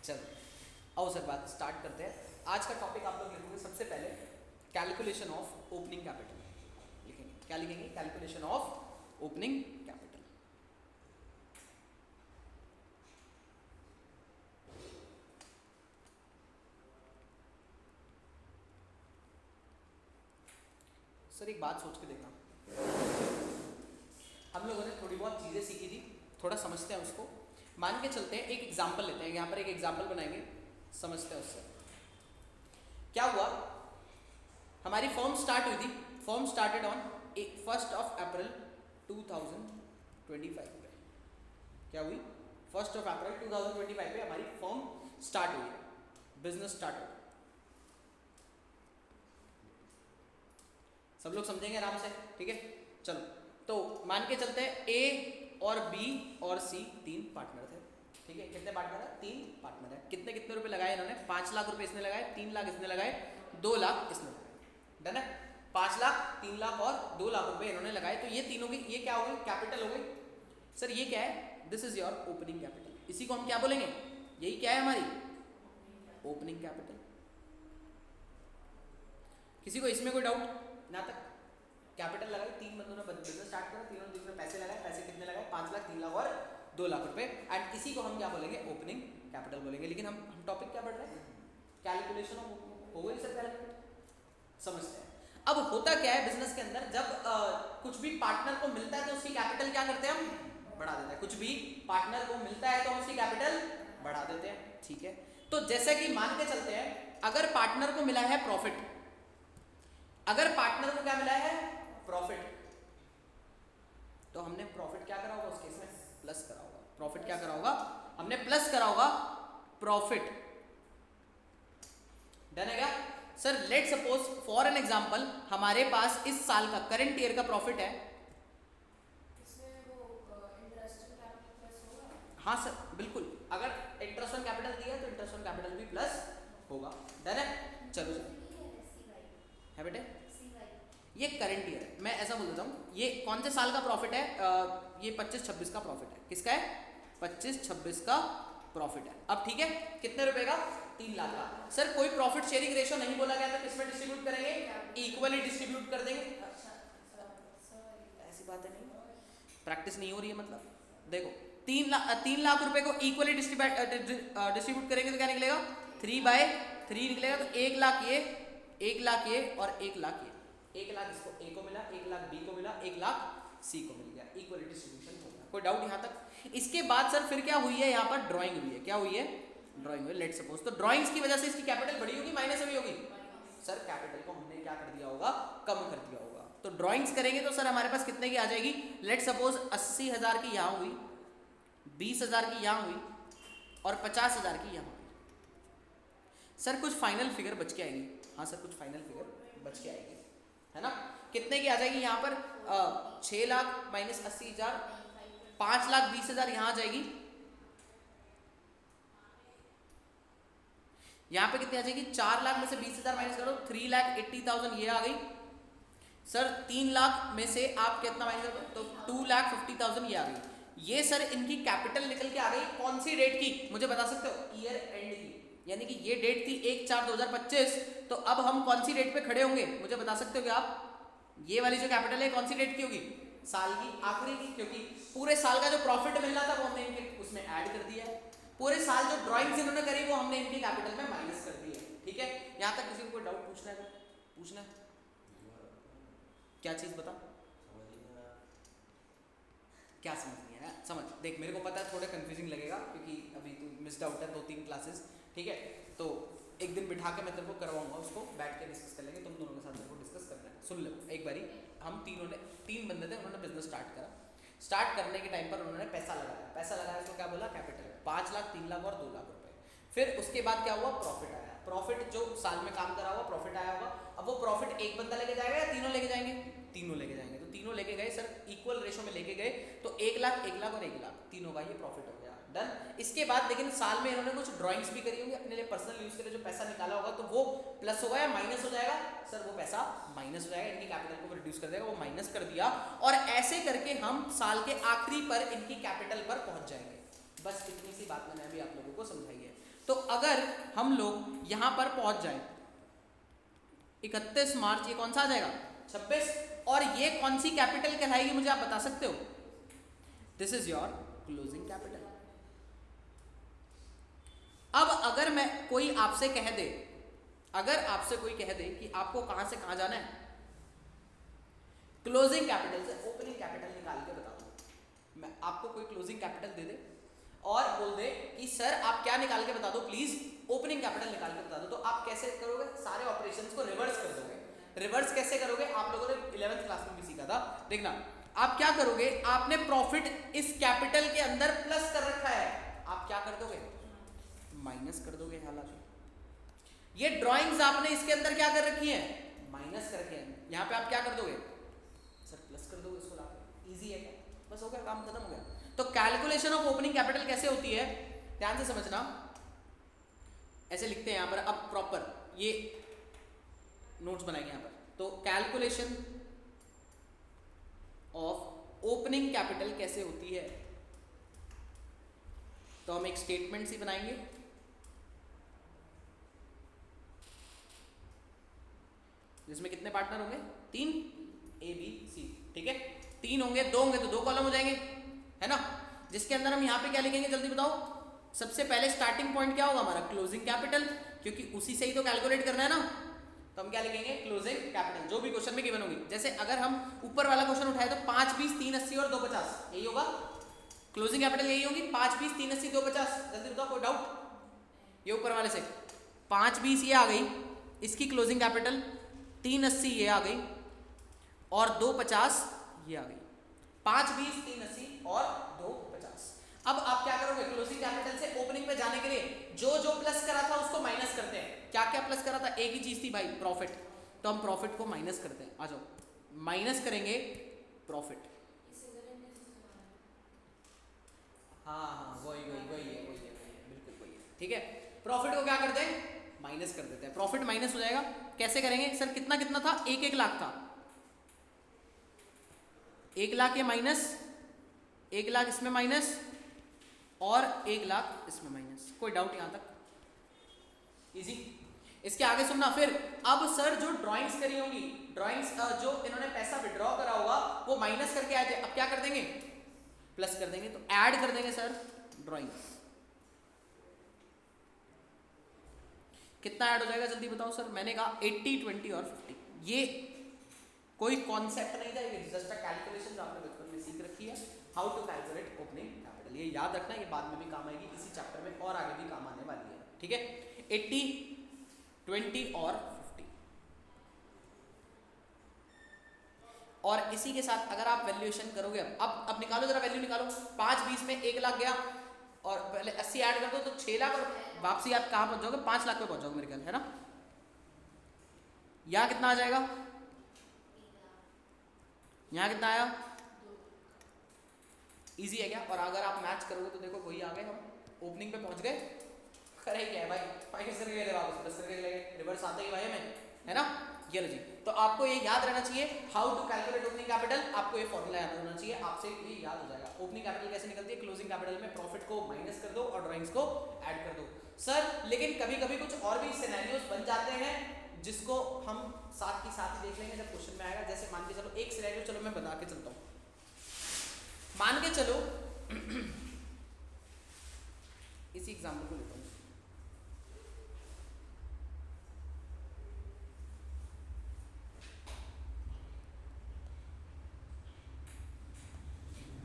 चलो आओ सर बात स्टार्ट करते हैं। आज का टॉपिक आप लोग लिखोगे सबसे पहले कैलकुलेशन ऑफ ओपनिंग कैपिटल लिखेंगे। क्या लिखेंगे? Calculation of opening capital. Sir एक बात सोच के देखना, हम लोगों ने थोड़ी बहुत चीज़ें सीखी थी, थोड़ा समझते हैं उसको। मान के चलते हैं, एक एग्जाम्पल लेते हैं, यहाँ पर एक एग्जाम्पल बनाएंगे, समझते हैं उससे क्या हुआ। हमारी फॉर्म स्टार्ट हुई थी, फॉर्म स्टार्टेड ऑन 1 अप्रैल 2025 पे। क्या हुई? 1 अप्रैल 2025 पे हमारी फॉर्म स्टार्ट हुई है, बिजनेस स्टार्ट हुआ। सब लोग समझेंगे आराम से, ठीक है? चलो तो मान के चलते हैं ए और बी और सी तीन पार्टनर थे, ठीक है? कितने पार्टनर है? 3 पार्टनर है। कितने कितने रुपए लगाए इन्होंने? 5 लाख रुपए इसने लगाए, 3 लाख इसने लगाए, 2 लाख इसने लगाए। डन है? 5 लाख, 3 लाख और 2 लाख रुपए इन्होंने लगाए। तो ये तीनों की ये क्या हो गई? कैपिटल हो गई। सर ये क्या है? This is your opening capital. इसी को हम क्या बोलेंगे? यही क्या है हमारी ओपनिंग कैपिटल। किसी को इसमें कोई डाउट ना? तक कैपिटल लगाई, 3 बंदों ने बिजनेस स्टार्ट करा, तीनों ने पैसे लगाए। पैसे कितने लगाए? 5 लाख, 3 लाख और 2 लाख रुपए। एंड इसी को हम क्या बोलेंगे? ओपनिंग कैपिटल बोलेंगे। लेकिन हम टॉपिक क्या पढ़ रहे हैं? कैलकुलेशन ऑफ, हो गई सर कैलकुलेट। समझते हैं अब होता क्या है बिजनेस के अंदर, जब कुछ भी पार्टनर को मिलता है तो उसकी कैपिटल क्या करते हैं? हम बढ़ा देते हैं। कुछ भी पार्टनर को मिलता है तो हम उसकी कैपिटल बढ़ा देते हैं, ठीक है? तो जैसे कि मान के चलते हैं, अगर पार्टनर को मिला है प्रॉफिट, अगर पार्टनर को क्या मिला है? प्रॉफिट, तो हमने प्रॉफिट क्या करा होगा? उसके इसमें प्लस करा होगा। प्रॉफिट क्या करा होगा? हमने प्लस करा होगा प्रॉफिट। डन है क्या sir? Let suppose for an example हमारे पास इस साल का करंट ईयर का प्रॉफिट है। हाँ सर बिल्कुल, अगर इंटरेस्ट ऑन कैपिटल दिया तो इंटरेस्ट ऑन कैपिटल भी प्लस होगा। डन है? चलो है बेटे, ये करंट ईयर है। मैं ऐसा बोल देता हूँ, ये कौन से साल का प्रॉफिट है? ये 25-26 का प्रॉफिट है। किसका है? 25-26 का प्रॉफिट है। अब ठीक है, कितने रुपए का? 3 लाख का। सर कोई प्रॉफिट शेयरिंग रेशो नहीं बोला गया, तो किसमें डिस्ट्रीब्यूट करेंगे? इक्वली डिस्ट्रीब्यूट कर देंगे। ऐसी बात है नहीं, प्रैक्टिस नहीं हो रही है मतलब। देखो 3 लाख रुपए को इक्वली डिस्ट्रीब्यूट करेंगे तो क्या निकलेगा? 3/3 निकलेगा। तो 1 लाख ये, 1 लाख ये और 1 लाख ये। 1 लाख इसको ए को मिला, 1 लाख बी को मिला, 1 लाख सी को मिल गया। इक्वली डिस्ट्रीब्यूशन हो गया। कोई डाउट यहाँ तक? इसके बाद सर फिर क्या हुई है? यहाँ पर ड्राइंग हुई है। क्या हुई है? ड्राइंग हुई। लेट सपोज, तो ड्राइंग्स की वजह से इसकी कैपिटल बढ़ी होगी, माइनस हुई होगी? सर कैपिटल को हमने क्या कर दिया होगा? कम कर दिया होगा। तो ड्राइंग्स करेंगे तो सर हमारे पास कितने की आ जाएगी? लेट सपोज 80,000 की यहाँ हुई, 20,000 की यहाँ हुई और 50,000 की यहाँ हुई। सर कुछ फाइनल फिगर बच के आएगी। हाँ सर कुछ फाइनल फिगर बच के आएगी, है ना? कितने की आ जाएगी यहाँ पर? 6 लाख माइनस 80,000, 5,20,000 यहाँ आ जाएगी। यहाँ पे कितनी आ जाएगी? 4 लाख में से 20,000 माइनस करो, 3,80,000 ये आ गई। सर 3 लाख में से आप कितना माइनस करो तो 2,50,000 ये आ गई। ये सर इनकी कैपिटल निकल के आ गई। कौन सी डेट की मुझे बता सकते हो? ईयर एंड की, यानी कि ये डेट थी 1/4/2025। तो अब हम कौन सी डेट पे खड़े होंगे मुझे बता सकते हो क्या आप? ये वाली जो कैपिटल है कौन सी डेट की होगी? साल की आखिरी की, क्योंकि पूरे साल का जो प्रॉफिट मिलना था वो हमने इनके उसमें ऐड कर दिया है। पूरे साल जो ड्राइंग्स इन्होंने करी वो हमने इनकी कैपिटल में माइनस कर दी है, ठीक है? यहाँ तक किसी को कोई डाउट पूछना है? पूछना है? क्या चीज़ बता? क्या समझ नहीं आया? समझ देख, मेरे को पता है थोड़ा कंफ्यूजिंग लगेगा क्योंकि अभी तू मिस्ड आउट है 2-3 क्लासेस, ठीक है? तो एक दिन बिठा के मैं तेरे को करवाऊंगा, उसको बैठ के डिस्कस कर लेंगे, तुम दोनों के साथ तेरे को डिस्कस करना है। सुन लो एक बारी, हम तीनों ने 3 बंदे थे, उन्होंने बिजनेस स्टार्ट करा। स्टार्ट करने के टाइम पर उन्होंने पैसा लगाया। पैसा लगाया उसको क्या बोला? कैपिटल। 5 लाख, 3 लाख और 2 लाख रुपए। फिर उसके बाद क्या हुआ? प्रॉफिट आया। प्रॉफिट जो साल में काम करा हुआ प्रॉफिट आया होगा। अब वो प्रॉफिट एक बंदा लेके जाएगा या तीनों लेके जाएंगे? तीनों लेके जाएंगे। तो तीनों लेके गए सर, इक्वल रेशो में लेके गए, तो 1 लाख, 1 लाख और 1 लाख तीनों का ये प्रॉफिट हो गया। डन। इसके बाद लेकिन साल में इन्होंने कुछ ड्राइंग्स भी करी होंगी अपने लिए, पर्सनल यूज के लिए जो पैसा निकाला होगा, तो वो प्लस होगा या माइनस हो जाएगा? सर वो पैसा माइनस हो जाएगा, इनकी कैपिटल को रिड्यूस कर देगा, वो माइनस कर दिया। और ऐसे करके हम साल के आखिरी पर इनकी कैपिटल पर पहुंच जाएंगे। बस इतनी सी बात मैंने अभी आप लोगों को समझाई है। तो अगर हम लोग यहां पर पहुंच जाए 31 मार्च, ये कौन सा आ जाएगा 26, और ये कौन सी कैपिटल कहलाएगी मुझे आप बता सकते हो? This is your closing capital. अब अगर मैं कोई आपसे कह दे, अगर आपसे कोई कह दे कि आपको कहां से कहां जाना है, क्लोजिंग कैपिटल से ओपनिंग कैपिटल निकाल के बता दो, मैं आपको कोई क्लोजिंग कैपिटल दे दे और बोल दे कि सर आप क्या निकाल के बता दो प्लीज, ओपनिंग कैपिटल निकाल के बता दो, तो आप कैसे करोगे? सारे ऑपरेशंस को रिवर्स कर दोगे। रिवर्स कैसे करोगे? आप लोगों ने 11th क्लास में भी सीखा था। देखना आप क्या करोगे, आपने प्रॉफिट इस कैपिटल के अंदर प्लस कर रखा है, आप क्या कर दोगे? माइनस कर दोगे। हालांकि ये ड्राइंग्स आपने इसके अंदर क्या कर रखी है? माइनस कर रखे हैं। यहां पे आप क्या कर दोगे? सर प्लस कर दोगे इसको लाके। इजी है क्या? बस हो गया, काम खत्म हो गया। तो कैलकुलेशन ऑफ ओपनिंग कैपिटल कैसे होती है, ध्यान से समझना। ऐसे लिखते हैं यहां पर, अब प्रॉपर ये नोट्स बनाएंगे यहां पर। तो कैलकुलेशन ऑफ ओपनिंग कैपिटल कैसे होती है, तो हम एक स्टेटमेंट सी बनाएंगे। जिसमें कितने पार्टनर होंगे? 3, ए बी सी, ठीक है। 3 होंगे, 2 होंगे तो 2 कॉलम हो जाएंगे, है ना। जिसके अंदर हम यहाँ पे क्या लिखेंगे जल्दी बताओ? सबसे पहले स्टार्टिंग पॉइंट क्या होगा हमारा? क्लोजिंग कैपिटल, क्योंकि उसी से ही तो कैलकुलेट करना है ना। तो हम क्या लिखेंगे? क्लोजिंग कैपिटल, जो भी क्वेश्चन में गिवन होगी। जैसे अगर हम ऊपर वाला क्वेश्चन उठाए तो 5, 20, 3, 80 और 2, 50, यही होगा क्लोजिंग कैपिटल, यही होगी 5, 20, 3, 80, 2, 50। जल्दी बताओ, कोई डाउट? ये ऊपर वाले से 5, 20 ये आ गई इसकी क्लोजिंग कैपिटल, 3, 80 ये आ गई और 2, 50 ये आ गई। 5, 20, 3, 80 और 2, 50। अब आप क्या करोगे? क्लोजिंग कैपिटल से ओपनिंग पे जाने के लिए जो जो प्लस करा था उसको माइनस करते हैं। क्या क्या प्लस करा था? एक ही चीज थी भाई, प्रॉफिट। तो हम प्रॉफिट को माइनस करते हैं। आ जाओ, माइनस करेंगे प्रॉफिट। हाँ वही है, बिल्कुल वही है, ठीक है। प्रॉफिट को क्या करते हैं? माइनस कर देते हैं। प्रॉफिट माइनस हो जाएगा। कैसे करेंगे? सर कितना कितना था? 1 लाख था। 1 लाख ये माइनस, 1 लाख इसमें माइनस और 1 लाख इसमें माइनस। कोई डाउट यहां तक? इजी। इसके आगे सुनना फिर। अब सर जो ड्राइंग्स करी होंगी, ड्राइंग्स जो इन्होंने पैसा विड्रॉ करा होगा वो माइनस करके आए थे, अब क्या कर देंगे? प्लस कर देंगे। तो ऐड कर देंगे सर ड्राइंग्स। कितना ऐड हो जाएगा जल्दी बताओ सर? मैंने कहा 80, 20 और 50। ये कोई कॉन्सेप्ट नहीं था, ये जस्ट अ कैलकुलेशन आपने बचपन में सीख रखी है, how to calculate opening capital. ये याद रखना, ये बाद में भी काम आएगी इसी चैप्टर में और आगे भी काम आने वाली है, ठीक है। 80, 20 और 50। और इसी के साथ अगर आप वैल्यूएशन करोगे, अब निकालो जरा, वैल्यू निकालो। 5, 20 में 1 लाख गया और पहले 80 ऐड कर दो तो 6 लाख, और वापसी आप कहां पहुंच जाओगे? 5 लाख पे पहुंच जाओगे मेरे ख्याल, है ना। यहां कितना आ जाएगा? यहां कितना आया? इजी है क्या? और अगर आप मैच करोगे तो देखो वही आ गए, हम ओपनिंग पे पहुंच गए। करे क्या है भाई, माइनस करके गए वापस प्लस करके गए, रिवर्स आता ही भाई हमें, है ना। ये लो जी। तो आपको ये याद रहना चाहिए, how to calculate opening capital. आपको ये फॉर्मूला याद होना चाहिए, आपसे ये याद हो जाएगा। ओपनिंग कैपिटल कैसे निकलती है? क्लोजिंग कैपिटल में प्रॉफिट को माइनस कर दो और ड्राइंग्स को ऐड कर दो। सर लेकिन कभी कभी कुछ और भी सिनेरियोस बन जाते हैं जिसको हम साथ ही देख लेंगे जब क्वेश्चन में आएगा। जैसे मान के चलो एक सिनेरियो, चलो मैं बता के चलता हूँ। मान के चलो इसी एग्जाम्पल को लेता हूँ।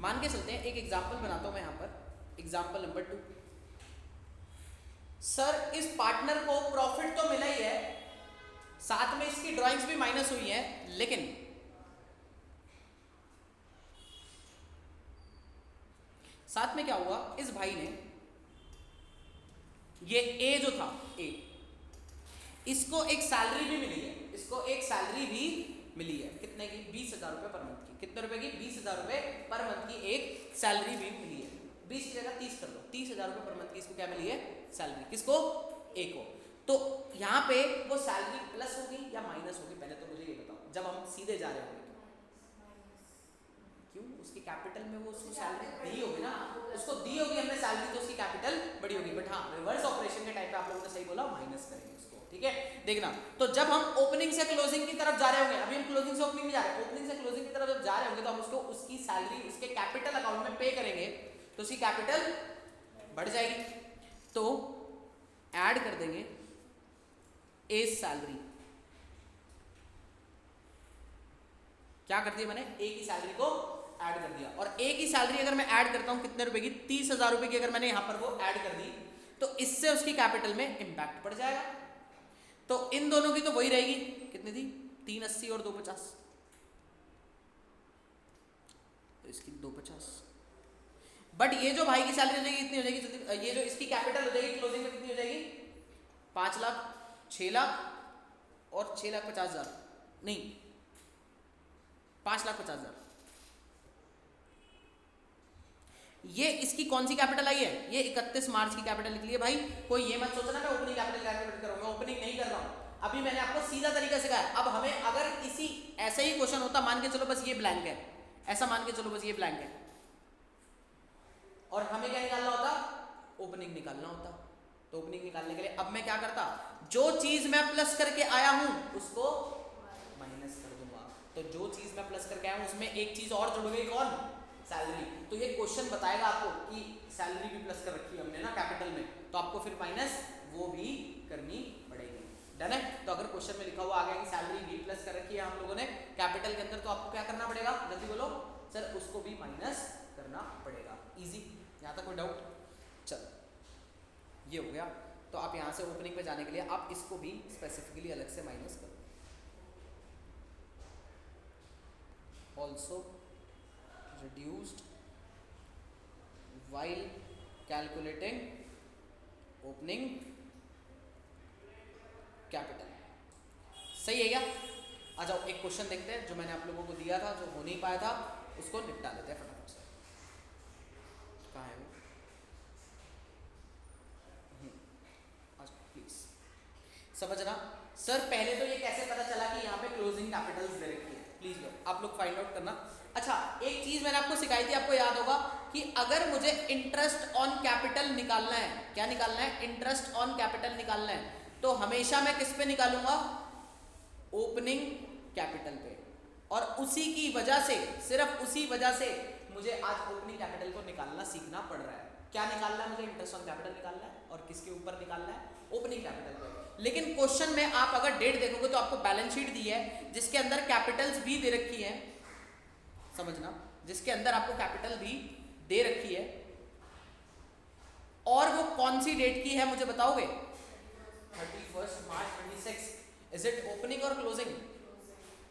मान के चलते हैं, एक एग्जाम्पल बनाता हूं मैं यहां पर, एग्जाम्पल नंबर 2। सर इस पार्टनर को प्रॉफिट तो मिला ही है, साथ में इसकी ड्राइंग्स भी माइनस हुई है, लेकिन साथ में क्या हुआ? इस भाई ने ये ए जो था, ए, इसको एक सैलरी भी मिली है, इसको एक सैलरी भी मिली है। कितने की? 20,000 रुपए पर मंथ की। कितने रुपए की? 20,000 रुपए पर मंथ की एक सैलरी भी मिली है। 20 की जगह 30 कर दो, 30,000 रुपए पर मंथ की इसको क्या मिली है? सैलरी। किसको? ए को। तो यहाँ पे वो सैलरी प्लस होगी या माइनस होगी? पहले तो मुझे ये बताओ, जब हम सीधे जा रहे होंगे क्यों? उसकी कैपिटल में वो उसको सैलरी दी होगी ना, उसको दी होगी हमने सैलरी, तो उसकी कैपिटल बड़ी होगी, बट हाँ रिवर्स ऑपरेशन के टाइम पे आप लोगों ने सही बोला, माइनस करेंगे उसको, ठीक है। देखना, तो जब हम ओपनिंग से क्लोजिंग की तरफ जा रहे होंगे, अभी हम क्लोजिंग से ओपनिंग में जा रहे हैं, ओपनिंग से क्लोजिंग की तरफ जब जा रहे होंगे तो हम उसको उसकी सैलरी उसके कैपिटल अकाउंट में पे करेंगे, तो उसकी कैपिटल बढ़ जाएगी, तो ऐड कर देंगे ए सैलरी। क्या कर दिया मैंने, ए की सैलरी को ऐड कर दिया, और ए की सैलरी अगर मैं ऐड करता हूं कितने रुपए की, 30,000 रुपए की अगर मैंने यहां पर वो ऐड कर दी, तो इससे उसकी कैपिटल में इंपैक्ट पड़ जाएगा। तो इन दोनों की तो वही रहेगी, कितनी थी, 380 और 250, तो इसकी 250, बट ये जो भाई की सैलरी हो जाएगी इतनी हो जाएगी, ये जो इसकी कैपिटल हो जाएगी क्लोजिंग में कितनी हो जाएगी, 5 लाख, 6 लाख और 6,50,000, नहीं 5,50,000। ये इसकी कौन सी कैपिटल आई है, ये 31 मार्च की कैपिटल निकली है भाई। कोई ये मत सोचना मैं ओपनिंग कैपिटल कैलकुलेट कर रहा हूं, मैं ओपनिंग नहीं कर रहा हूं, अभी मैंने आपको सीधा तरीका सिखाया। अब हमें अगर इसी ऐसे ही क्वेश्चन होता, मान के चलो बस ये ब्लैंक है, ऐसा मान के चलो बस ये ब्लैंक है, और हमें क्या निकालना होता, ओपनिंग निकालना होता, तो ओपनिंग निकालने के लिए अब मैं क्या करता, जो चीज मैं प्लस करके आया हूं उसको माइनस कर दूंगा, तो जो चीज मैं प्लस करके आया हूं उसमें एक चीज और जुड़ गई, कौन, सैलरी। तो ये क्वेश्चन बताएगा आपको कि सैलरी भी प्लस कर रखी है हमने ना कैपिटल में, तो आपको फिर माइनस वो भी करनी पड़ेगी, डन है। तो अगर क्वेश्चन में लिखा हुआ आ गया कि सैलरी भी प्लस कर रखी है हम लोगों ने कैपिटल के अंदर, तो आपको क्या करना पड़ेगा, जल्दी बोलो सर, उसको भी माइनस करना पड़ेगा। इजी, यहाँ तक कोई डाउट, चलो ये हो गया। तो आप यहाँ से ओपनिंग पे जाने के लिए आप इसको भी स्पेसिफिकली अलग से माइनस करो, also reduced while calculating opening capital। सही है क्या? आ जाओ एक क्वेश्चन देखते हैं जो मैंने आप लोगों को दिया था, जो हो नहीं पाया था, उसको निपटा लेते हैं फटाफट से। कहाँ है वो? प्लीज समझना सर, पहले तो ये कैसे पता चला कि यहाँ पे क्लोजिंग कैपिटल्स दे रखी है, प्लीज लो आप लोग फाइंड आउट करना। अच्छा, एक चीज मैंने आपको सिखाई थी, आपको याद होगा कि अगर मुझे इंटरेस्ट ऑन कैपिटल निकालना है, क्या निकालना है, इंटरेस्ट ऑन कैपिटल निकालना है, तो हमेशा मैं किस पे निकालूंगा, ओपनिंग कैपिटल पे। और उसी की वजह से, सिर्फ उसी वजह से मुझे आज ओपनिंग कैपिटल को निकालना सीखना पड़ रहा है। क्या निकालना है मुझे, इंटरेस्ट ऑन कैपिटल निकालना है, और किसके ऊपर निकालना है, ओपनिंग कैपिटल पे। लेकिन क्वेश्चन में आप अगर डेट देखोगे तो आपको बैलेंस शीट दी है जिसके अंदर कैपिटल्स भी दे रखी है, समझना, जिसके अंदर आपको कैपिटल भी दे रखी है, और वो कौन सी डेट की है मुझे बताओगे, 31 मार्च 26। इज इट ओपनिंग और क्लोजिंग?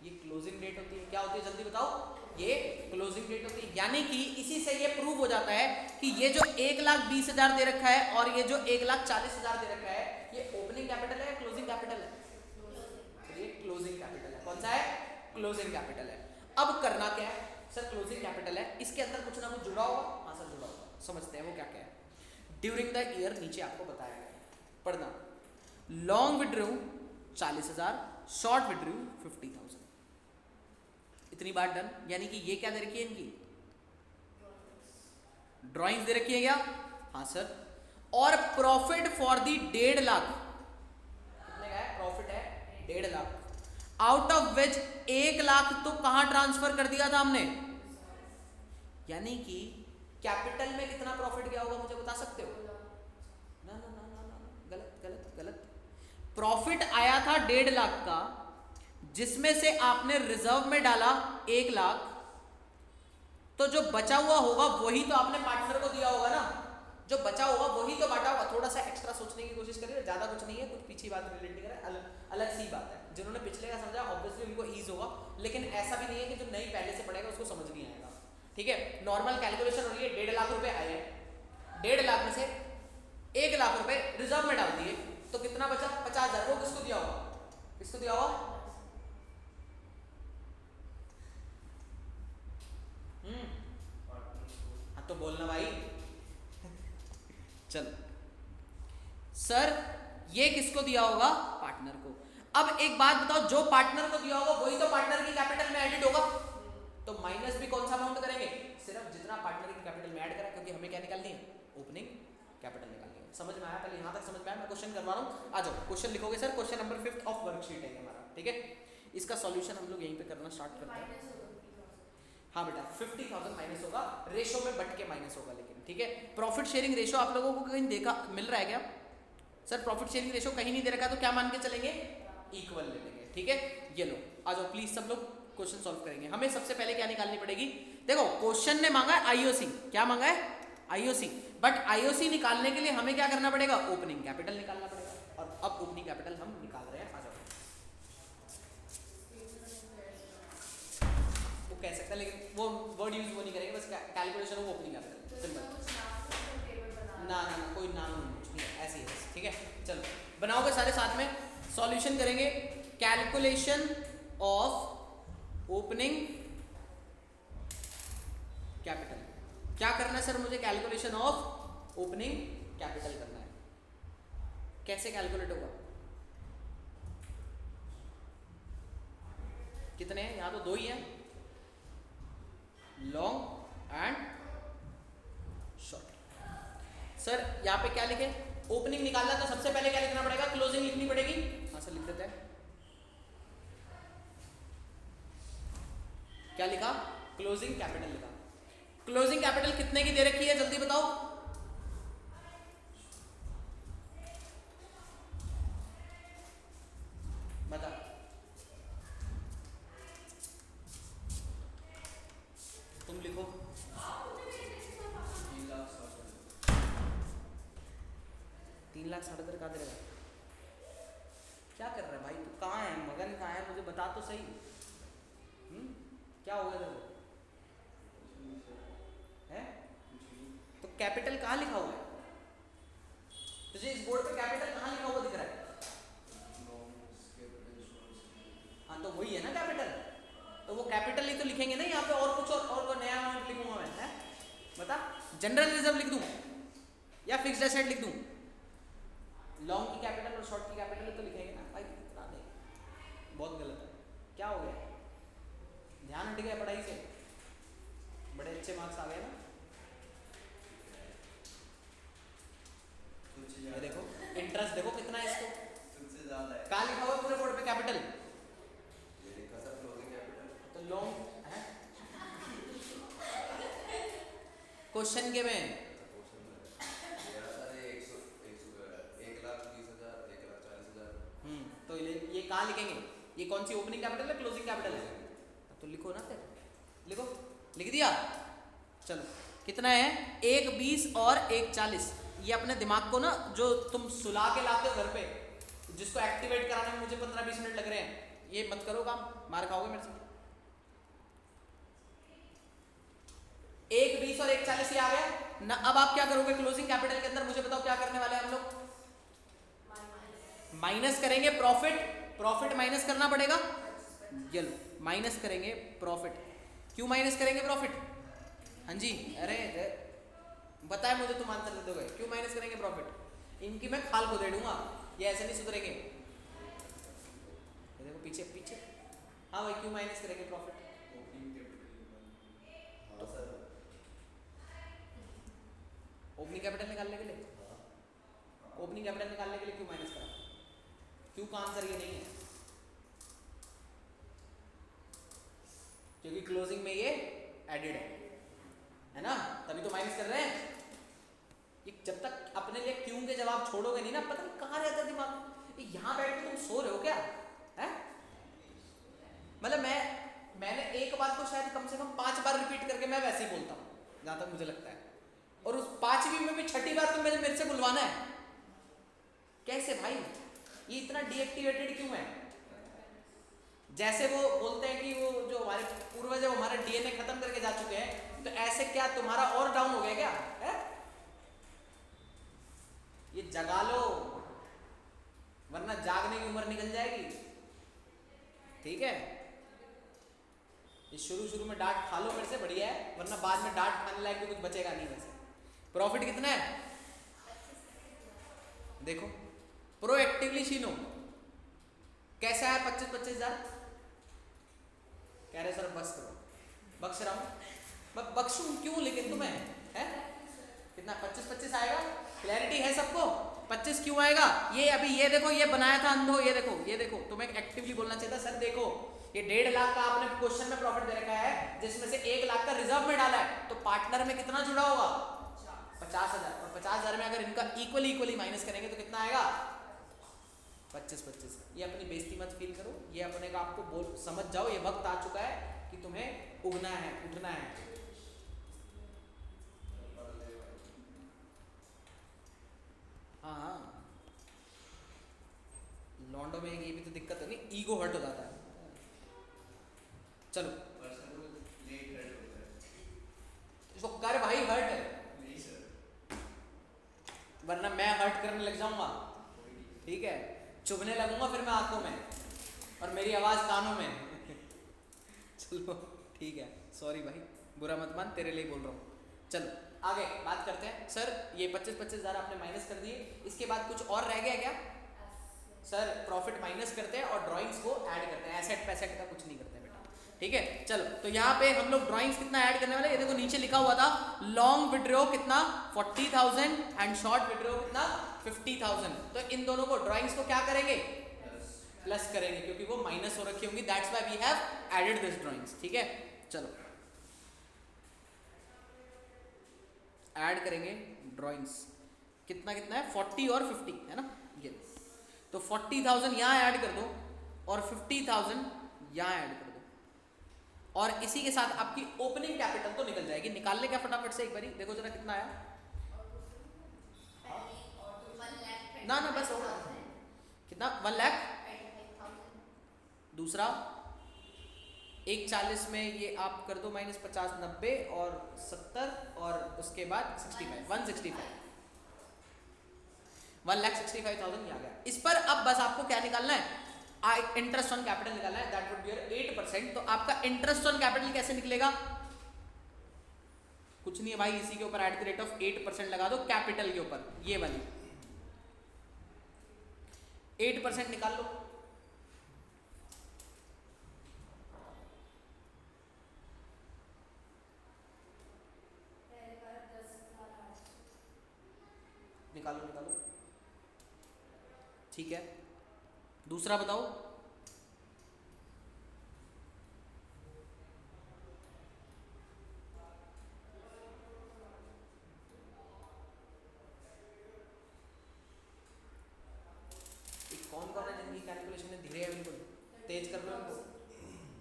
ये क्लोजिंग डेट होती है, क्या होती है जल्दी बताओ, ये क्लोजिंग डेट होती है। यानी कि इसी से ये प्रूव हो जाता है कि ये जो 1,20,000 दे रखा है और ये जो 1,40,000 दे रखा है, ये ओपनिंग कैपिटल है, क्लोजिंग कैपिटल है, ये क्लोजिंग कैपिटल है। कौन सा है, क्लोजिंग कैपिटल है। अब करना क्या है सर, क्लोजिंग कैपिटल है, इसके अंदर कुछ ना कुछ जुड़ा होगा, हाँ सर जुड़ा होगा, समझते हैं वो क्या क्या है। ड्यूरिंग द ईयर नीचे आपको बताया गया, पढ़ना, लॉन्ग विड्रू 40,000, शॉर्ट विड्रू 50,000, इतनी बात डन। यानी कि ये क्या दे रखी है, इनकी ड्राइंग्स दे रखी है क्या, हाँ सर। और प्रॉफिट फॉर दी 1.5 लाख, कितने का है प्रॉफिट, है 1.5 lakh, out of which 1 lakh तो कहां ट्रांसफर कर दिया था हमने, यानी कि कैपिटल में कितना प्रॉफिट गया होगा मुझे बता सकते हो, ना ना ना ना ना, गलत गलत गलत। प्रॉफिट आया था 1.5 लाख का, जिसमें से आपने रिजर्व में डाला 1 लाख, तो जो बचा हुआ होगा वही तो आपने पार्टनर को दिया होगा ना, जो बचा होगा वही तो बांटा होगा। थोड़ा सा एक्स्ट्रा सोचने की कोशिश करिए, ज्यादा कुछ नहीं है, कुछ पीछे बात रिलेट नहीं करें, अलग सी बात है। जिन्होंने पिछले का समझा ऑब्वियसली उनको ईज होगा, लेकिन ऐसा भी नहीं है कि जो नहीं पहले से पढ़ेगा उसको समझ नहीं आएगा, ठीक है। नॉर्मल कैलकुलेशन हो रही है, 1.5 लाख रुपए आए हैं, 1.5 लाख में से 1 लाख रुपए रिजर्व में डाल दिए, तो कितना बचा, 50,000, वो किसको दिया होगा, किसको दिया होगा, हाँ तो बोलना भाई चल सर, ये किसको दिया होगा, पार्टनर को। अब एक बात बताओ, जो पार्टनर को दिया होगा वही तो पार्टनर की कैपिटल में एडिट होगा, तो माइनस भी कौन सा अमाउंट करेंगे, सिर्फ जितना पार्टनर की कैपिटल में ऐड करा, क्योंकि हमें क्या निकालनी है, ओपनिंग कैपिटल निकालेंगे। समझ में आया? पहले यहाँ तक समझ में आया? मैं क्वेश्चन करवा रहा हूँ, आ जाओ क्वेश्चन लिखोगे sir. Question number 5 of worksheet है हमारा, ठीक है। इसका सॉल्यूशन हम लोग यहीं पे करना स्टार्ट करते हैं। हाँ बेटा 50,000 माइनस होगा, रेशो में बट के माइनस होगा लेकिन, ठीक है। प्रॉफिट शेयरिंग रेशो आप लोगों को कहीं देखा मिल रहा है क्या सर? प्रॉफिट शेयरिंग रेशो कहीं नहीं दे रखा, तो क्या मान के चलेंगे? इक्वल ले लेंगे, ठीक है। ये लो आ जाओ प्लीज सब लोग क्वेश्चन सॉल्व करेंगे। हमें सबसे पहले क्या निकालनी पड़ेगी? देखो क्वेश्चन ने मांगा है आईओसी, क्या मांगा है? आईओसी। बट आईओसी निकालने के लिए हमें क्या करना पड़ेगा? ओपनिंग कैपिटल निकालना पड़ेगा। और अब ओपनिंग कैपिटल हम निकाल रहे हैं, आ जाओ। वो कह सकता है लेकिन वो वर्ड यूज वो नहीं करेंगे, बस कैलकुलेशन वो ओपनिंग कैपिटल सिंपल। ना ना ना कोई नाम नहीं, ऐसे ही बस, ठीक है। चलो बनाओगे सारे साथ में, सॉल्यूशन करेंगे। Calculation of opening capital. क्या करना है सर मुझे? कैलकुलेशन ऑफ ओपनिंग कैपिटल करना है। कैसे कैलकुलेट होगा? कितने हैं यहाँ? तो दो ही हैं, लॉन्ग एंड शॉर्ट। सर यहाँ पे क्या लिखे? ओपनिंग निकालना, तो सबसे पहले क्या लिखना पड़ेगा? क्लोजिंग लिखनी पड़ेगी। हाँ सर लिख देते हैं। क्या लिखा? क्लोजिंग कैपिटल लिखा। क्लोजिंग कैपिटल कितने की दे रखी है जल्दी बताओ? बता। तुम लिखो। 3,60,000 का दे रहा है? क्या कर रहा है भाई तू? कहाँ है मगन? कहाँ है? मुझे बता तो सही। क्या हो गया तेरे है? तो कैपिटल कहाँ लिखा हुआ है तुझे? इस बोर्ड पे कैपिटल कहाँ लिखा हुआ दिख रहा है? हाँ तो वही है ना कैपिटल। तो वो कैपिटल ही तो लिखेंगे ना यहाँ पे, और कुछ और नया अमाउंट लिखूंगा मैं, है? बता। जनरल रिजर्व लिख दूं या फिक्स्ड एसेट लिख दूं? लॉन्ग की कैपिटल और शॉर्ट की कैपिटल तो लिखेंगे ना भाई, इतना नहीं, बहुत गलत है। क्या हो गया? ध्यान हट गया पढ़ाई से? बड़े अच्छे मार्क्स आ गए ना? ये देखो इंटरेस्ट देखो कितना है इसको, तुझसे ज्यादा है। कहाँ लिखा हुआ है पूरे बोर्ड पे कैपिटल? ये लिखा सर क्लोजिंग कैपिटल। तो लॉन्ग है क्वेश्चन के में? तो ये कहाँ लिखेंगे? ये कौन सी ओपनिंग कैपिटल है क्लोजिंग कैपिटल है? तो लिखो ना फिर, लिखो। लिख दिया? चलो कितना है? 1,20 और 1,40। ये अपने दिमाग को ना, जो तुम सुला के लाते हो घर पे, जिसको एक्टिवेट कराने में मुझे 15-20 मिनट लग रहे हैं, ये मत करो काम, मार खाओगे मेरे से। 1,20 और 1,40 ये आ गया ना। अब आप क्या करोगे क्लोजिंग कैपिटल के अंदर? मुझे बताओ क्या करने वाले हैं हम लोग? माइनस करेंगे प्रॉफिट। प्रॉफिट माइनस करना पड़ेगा। चलो माइनस करेंगे प्रॉफिट। क्यों माइनस करेंगे प्रॉफिट? हाँ जी, अरे बताए मुझे, तुम आंसर दे दोगे। क्यों माइनस करेंगे प्रॉफिट? इनकी मैं खाल को दे दूंगा, ये ऐसे नहीं सुधरेंगे। देखो पीछे पीछे। हाँ भाई क्यों माइनस करेंगे प्रॉफिट? ओपनिंग कैपिटल निकालने के लिए। ओपनिंग कैपिटल निकालने के लिए क्यों माइनस करा? क्यों का आंसर ये नहीं है? क्योंकि क्लोजिंग में ये एडेड है ना, तभी तो माइनस कर रहे हैं। ये जब तक अपने लिए क्यों के जवाब छोड़ोगे नहीं ना, पता नहीं कहाँ रहता दिमाग। यहाँ बैठ के तुम सो रहे हो क्या? है मतलब मैंने एक बात को शायद कम से कम 5 बार रिपीट करके मैं वैसे ही बोलता हूँ जहाँ तक मुझे लगता है, और उस 5वीं में भी 6ठी बार तो मेरे से बुलवाना है। कैसे भाई? ये इतना डीएक्टिवेटेड क्यों है? जैसे वो बोलते हैं कि वो जो हमारे पूर्वज है वो हमारा डीएनए खत्म करके जा चुके हैं, तो ऐसे क्या तुम्हारा और डाउन हो गया क्या है? ये जगा लो वरना जागने की उम्र निकल जाएगी, ठीक है? ये शुरू में डांट खा लो मेरे से, बढ़िया है, वरना बाद में डांट खाने लायक भी कुछ बचेगा नहीं। वैसे प्रॉफिट कितना है देखो, प्रोएक्टिवली छीनो। कैसा है? 25-25 हजार कह रहे सर बस करो। बख्श रहा हूँ, मैं बख्शूं क्यों लेकिन तुम्हें? है कितना? 25-25 आएगा, क्लैरिटी है सबको? 25 क्यों आएगा? ये अभी ये देखो, ये बनाया था अंधो, ये देखो, ये देखो, तुम्हें एक्टिवली बोलना चाहिए था सर देखो ये 1.5 लाख का आपने क्वेश्चन में प्रॉफिट दे रखा है, जिसमें से 1 लाख का रिजर्व में डाला है, तो पार्टनर में कितना जुड़ा होगा? 50,000। और 50,000 में अगर इनका इक्वली माइनस करेंगे तो कितना आएगा? 25। ये अपनी बेइज्जती मत फील करो, ये अपने का आपको बोल समझ जाओ, ये वक्त आ चुका है कि तुम्हें उगना है, उठना है। हाँ, लॉन्डो में ये भी तो दिक्कत है, नहीं ईगो हर्ट हो जाता है। चलो इसको कर भाई हर्ट है, वरना मैं हर्ट करने लग जाऊंगा, ठीक है? चुभने लगूंगा फिर मैं आंखों में और मेरी आवाज कानों में। चलो ठीक है, सॉरी भाई, बुरा मत मान, तेरे लिए बोल रहा हूँ। चलो आगे बात करते हैं। सर ये 25,000 आपने माइनस कर दिए, इसके बाद कुछ और रह गया क्या? सर प्रॉफिट माइनस करते हैं और ड्राइंग्स को ऐड करते हैं, एसेट पैसेट का कुछ नहीं करते बेटा, ठीक है? चलो तो यहाँ पे हम लोग ड्राइंग्स कितना ऐड करने वाले, ये देखो नीचे लिखा हुआ था लॉन्ग विड्रॉ कितना 40,000 एंड शॉर्ट विड्रॉ कितना 50,000। तो इन दोनों को ड्राइंग्स को क्या करेंगे? प्लस करेंगे, क्योंकि वो माइनस हो रखी होंगी, that's why we have added this drawings, ठीक है? चलो ऐड करेंगे ड्राइंग्स, कितना कितना है 40 और 50 है ना, ये तो 40,000 यहाँ ऐड कर दो और 50,000 यहाँ ऐड कर दो, और इसी के साथ आपकी ओपनिंग कैपिटल तो निकल जाएगी। निकाल ले क्या फटाफट से एक बारी, देखो जरा कितना आया ना ना, बस होगा कितना 1 लाख, दूसरा 140 में ये आप कर दो माइनस 50, 90 और 70 और उसके बाद 65, 165, 1,65,000 आ गया। इस पर अब बस आपको क्या निकालना है? इंटरेस्ट ऑन कैपिटल निकालना है, दैट वुड बी 8%। तो आपका इंटरेस्ट ऑन कैपिटल कैसे निकलेगा? कुछ नहीं है भाई, इसी के ऊपर एट द रेट ऑफ 8% लगा दो कैपिटल के ऊपर, ये वाली 8% निकाल लो। निकालो, ठीक है। दूसरा बताओ, कौन कौन है जिनकी कैलकुलेशन है धीरे है, बिल्कुल तेज कर लो इनको।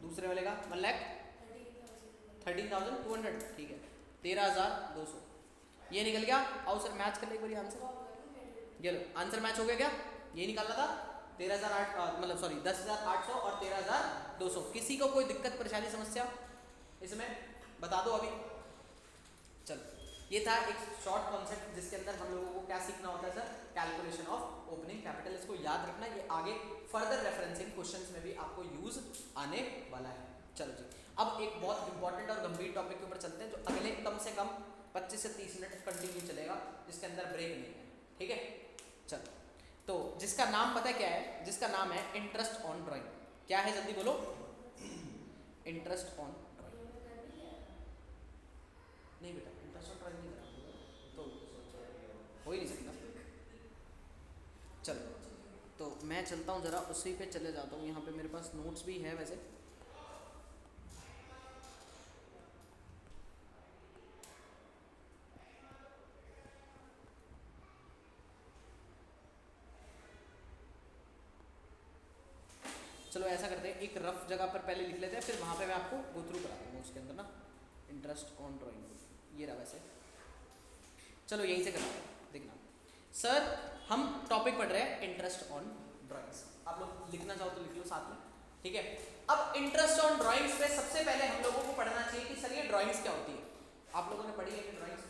दूसरे वाले का 1,13,200, ठीक है 13,200 ये निकल गया। आओ सर मैच कर ले एक बार आंसर, ये लो आंसर मैच हो गया क्या? ये निकालना था 13,800 मतलब सॉरी 10,800 और 13,200। किसी को कोई दिक्कत परेशानी समस्या इसमें बता दो अभी। चलो ये था एक शॉर्ट कॉन्सेप्ट जिसके अंदर हम लोगों को क्या सीखना होता है sir, calculation of opening capital. इसको याद रखना, ये आगे फर्दर रेफरेंसिंग क्वेश्चंस में भी आपको यूज आने वाला है। चलो जी, अब एक बहुत इंपॉर्टेंट और गंभीर टॉपिक के ऊपर चलते हैं, जो अगले कम से कम 25 से 30 मिनट कंटिन्यू चलेगा, जिसके अंदर ब्रेक नहीं है, ठीक है? चलो तो जिसका नाम पता है क्या है? जिसका नाम है इंटरेस्ट ऑन ड्राइंग। क्या है जल्दी बोलो? Interest on drawing. नहीं बेटा इंटरेस्ट ऑन ड्राइंग नहीं करा तो हो ही नहीं सकता। चलो तो मैं चलता हूँ जरा, उसी पे चले जाता हूँ। यहाँ पे मेरे पास नोट्स भी है वैसे। चलो ऐसा करते हैं, एक रफ जगह पर पहले लिख लेते हैं, फिर वहाँ पे मैं आपको गो थ्रू करा दूँगा उसके अंदर ना। इंटरेस्ट ऑन ड्राइंग ये रहा वैसे। चलो यहीं से करते हैं, देखना सर हम टॉपिक पढ़ रहे हैं इंटरेस्ट ऑन ड्राइंग्स। आप लोग लिखना चाहो तो लिख लो साथ में, ठीक है? अब इंटरेस्ट ऑन ड्राइंग्स पे सबसे पहले हम लोगों को पढ़ना चाहिए कि सर ये ड्राइंग्स क्या होती है। आप लोगों ने पढ़ी है कि ड्राइंग्स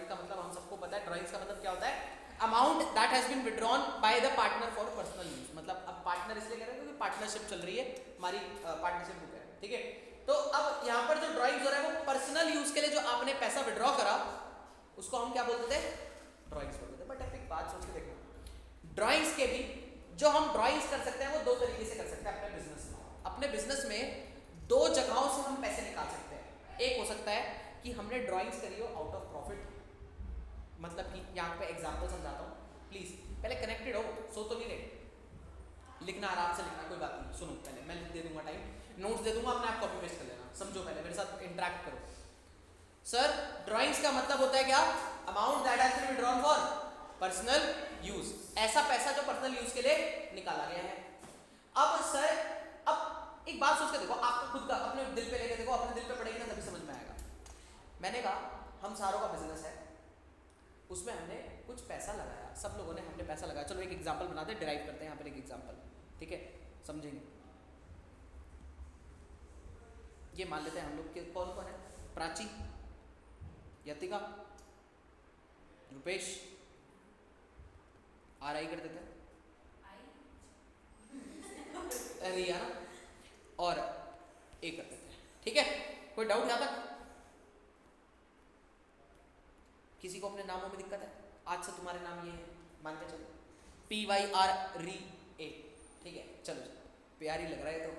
का मतलब हम सबको पता है। ड्राइंग्स का मतलब क्या होता है? Amount that has been withdrawn by the partner for personal use. मतलब अब पार्टनर इसलिए कह रहे हैं क्योंकि पार्टनरशिप चल रही है, हमारी पार्टनरशिप बुक है, ठीक है? तो अब यहाँ पर जो ड्राइंग्स हो रहा है वो पर्सनल यूज के लिए जो आपने पैसा विड्रॉ करा उसको हम क्या बोलते थे? ड्राइंग्स बोलते थे। बट एक बात सोच के देखो, ड्राइंग्स के भी जो हम ड्राइंग्स कर सकते हैं वो दो तरीके से कर सकते हैं अपने बिजनेस में। अपने बिजनेस में दो जगहों से हम पैसे निकाल सकते हैं। एक हो सकता है कि हमने ड्राइंग्स करी हो आउट ऑफ प्रॉफिट, मतलब कि यहाँ पे एग्जाम्पल समझाता हूँ, प्लीज पहले कनेक्टेड हो, सो तो नहीं रहे, लिखना आराम से लिखना, कोई बात नहीं, सुनो पहले मैं दे दूंगा टाइम, नोट्स दे दूंगा, अपने आप कॉपी पेस्ट कर लेना, समझो पहले मेरे साथ इंटरेक्ट करो। सर ड्राइंग्स का मतलब होता है क्या? Amount that has been withdrawn for personal use, ऐसा पैसा जो पर्सनल यूज के लिए निकाला गया है। अब सर अब एक बात सोच के देखो, आपको खुद का अपने दिल पे लेके देखो, अपने दिल पे पड़ेगी ना तभी समझ में आएगा। मैंने कहा हम सारों का बिजनेस है, उसमें हमने कुछ पैसा लगाया, सब लोगों ने हमने पैसा लगाया, चलो एक एग्जांपल बनाते हैं, डिराइव करते हैं यहाँ पर एक एग्जांपल, ठीक है, समझेंगे। ये मान लेते हैं हम लोग के कौन कौन है, प्राची, यतिका, रुपेश, RI कर देते हैं, रिया ना, और A कर देते हैं, ठीक है। कोई डाउट यहाँ तक? किसी को अपने नामों में दिक्कत है? आज से तुम्हारे नाम ये है, मान के चलो, PYR-RE-A, ठीक है, चलो प्यारी लग रहा है तो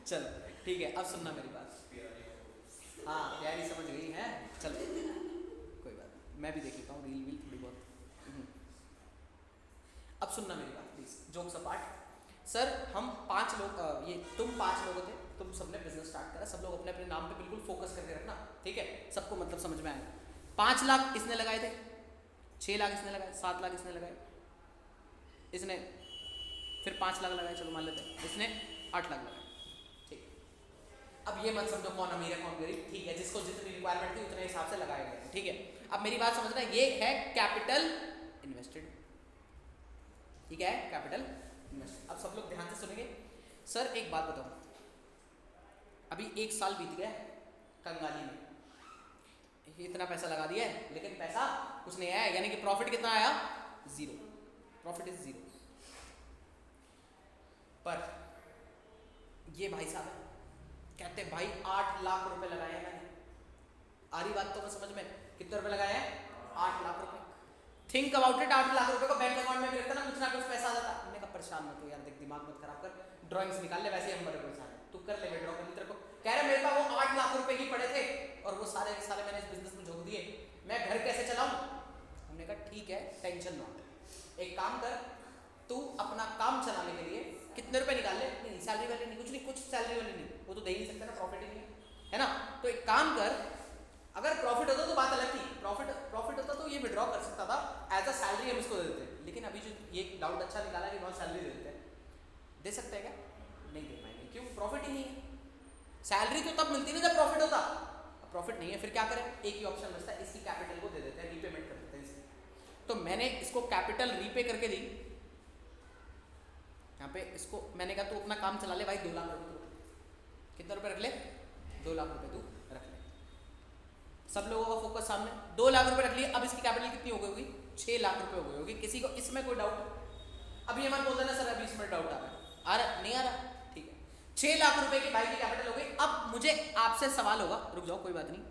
चलो ठीक है, अब सुनना मेरी बात, हाँ प्यारी समझ गई है, चलो कोई बात, मैं भी देख लेता हूँ रील थोड़ी बहुत। अब सुनना मेरी बात प्लीज, जोक्स अपार्ट। सर हम 5 लोग, ये तुम 5 लोग थे, तुम सबने बिजनेस स्टार्ट करा, सब लोग अपने अपने नाम पे बिल्कुल फोकस करके रखना, ठीक है, सबको मतलब समझ में आएगा। 5 लाख इसने लगाए थे, 6 लाख इसने लगाए, 7 लाख इसने लगाए, इसने फिर 5 लाख लगाए, चलो मान लेते हैं, इसने 8 लाख लगाए, ठीक। अब ये मत समझो कौन अमीर है कौन गरीब, ठीक है, जिसको जितनी रिक्वायरमेंट थी उतने हिसाब से लगाए गए, ठीक है। अब मेरी बात समझना, ये है कैपिटल इन्वेस्टेड, ठीक है, कैपिटल इन्वेस्टेड। अब सब लोग ध्यान से सुनेंगे। सर एक बात बताओ, अभी 1 साल बीत गया कंगाली में, इतना पैसा लगा दिया है लेकिन पैसा कुछ नहीं आया, यानी कि प्रॉफिट कितना आया? 0, प्रॉफिट इज 0। पर ये भाई साहब कहते भाई 8 लाख रुपए लगाए हैं मैंने, आ रही बात तो मैं समझ में, कितने रुपए लगाए हैं? 8 लाख रुपए। थिंक अबाउट इट, 8 लाख रुपए को बैंक अकाउंट में भी रखता ना कुछ पैसा आ जाता। हमने कहा परेशान मत हो यार, देख दिमाग मत खराब कर, ड्राइंग्स निकाल ले, वैसे ही हम बड़े परेशान हैं, तू कर ले विड्रॉ कर, तेरे को कह रहे मेरे पास वो 8 लाख रुपए ही पड़े थे और वो सारे सारे मैंने इस बिजनेस में झोंक दिए, मैं घर कैसे चलाऊं? हमने कहा ठीक है, टेंशन नॉट, एक काम कर, तू अपना काम चलाने के लिए कितने रुपए निकाल ले, नहीं सैलरी वाले नहीं, कुछ नहीं, कुछ सैलरी वाले नहीं, वो तो दे ही नहीं सकते ना, प्रॉफिट ही नहीं है ना। तो एक काम कर, अगर प्रॉफिट होता तो बात अलग थी, प्रॉफिट होता तो ये विड्रॉ कर सकता था, एज अ सैलरी हम इसको दे देते, लेकिन अभी जो ये डाउट अच्छा निकाला कि बहुत सैलरी दे देते हैं, दे सकते हैं क्या? नहीं दे पाएंगे, क्यों? प्रॉफिट ही नहीं है। सैलरी तो तब मिलती ना जब प्रॉफिट होता, प्रॉफिट नहीं है, फिर क्या करें? एक ही ऑप्शन बचता है, इसकी कैपिटल को दे देते हैं, रीपेमेंट कर देते हैं इसकी। तो मैंने इसको कैपिटल रीपे करके दी, यहाँ पे इसको मैंने कहा तू अपना काम चला ले भाई, 2 लाख रुपए, कितने रुपए रख ले? 2 लाख रुपए तू रख ले। सब लोगों का फोकस सामने, 2 लाख रुपए रख लिए। अब इसकी कैपिटल कितनी हो गई होगी? 6 लाख रुपए हो गई होगी। किसी को इसमें कोई डाउट? अभी हमारे बोलते ना सर अभी इसमें डाउट आ रहा है, नहीं आ रहा? ठीक है, 6 लाख रुपए की भाई की कैपिटल हो गई। अब मुझे आपसे सवाल होगा, रुक जाओ कोई बात नहीं,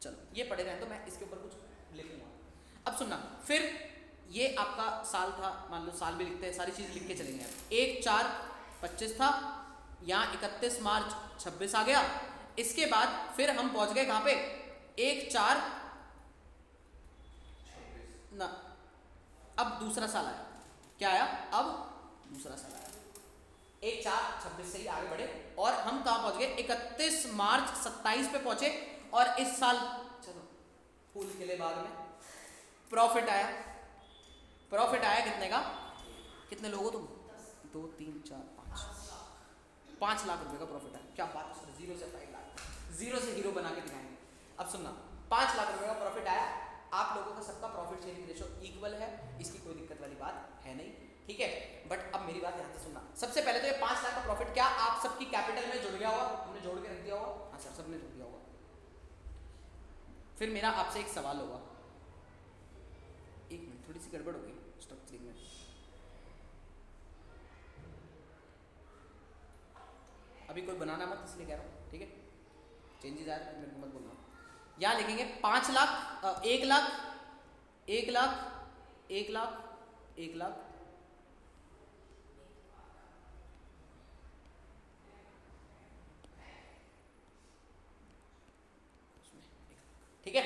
चलो ये पढ़े रहें तो मैं इसके ऊपर कुछ लिखूंगा। अब सुनना, फिर ये आपका साल था, मान लो साल भी लिखते हैं, सारी चीज़ लिख के चलेंगे। 1/4/25 था, यहाँ 31 मार्च 26 आ गया। इसके बाद फिर हम पहुंच गए कहाँ पे? 1/4 ना, अब दूसरा साल आया, क्या आया? अब दूसरा साल आया, 1/4/26 से ही आगे बढ़े और हम कहाँ पहुंच गए? 31 मार्च 27 पे पहुंचे। और इस साल चलो फूल खिले बाग में प्रॉफिट आया। प्रॉफिट आया कितने का? कितने लोगों तुम? 2 3 4 5 लाख रुपए का प्रॉफिट आया। क्या बात है सर, 0 से 5 लाख, 0 से हीरो बना के दिखाएंगे। अब सुनना, 5 लाख रुपए का प्रॉफिट आया। आप लोगों का सबका प्रॉफिट शेयरिंग रेशो इक्वल है, इसकी कोई दिक्कत वाली बात है नहीं, ठीक है। बट अब मेरी बात ध्यान से सुनना। सबसे पहले तो ये 5 लाख का प्रॉफिट क्या आप सबकी कैपिटल में जुड़ गया होगा? हमने जोड़ के रख दिया होगा, हाँ सर सबने जुड़ दिया होगा। फिर मेरा आपसे एक सवाल होगा, एक मिनट थोड़ी सी गड़बड़ होगी स्ट्रक्चरिंग में। अभी कोई बनाना मत, इसलिए कह रहा हूँ, ठीक है, चेंजेस आए तो मेरे को मत बोलना। यहाँ लिखेंगे 5 लाख, 1 लाख 1 लाख 1 लाख 1 लाख, ठीक है,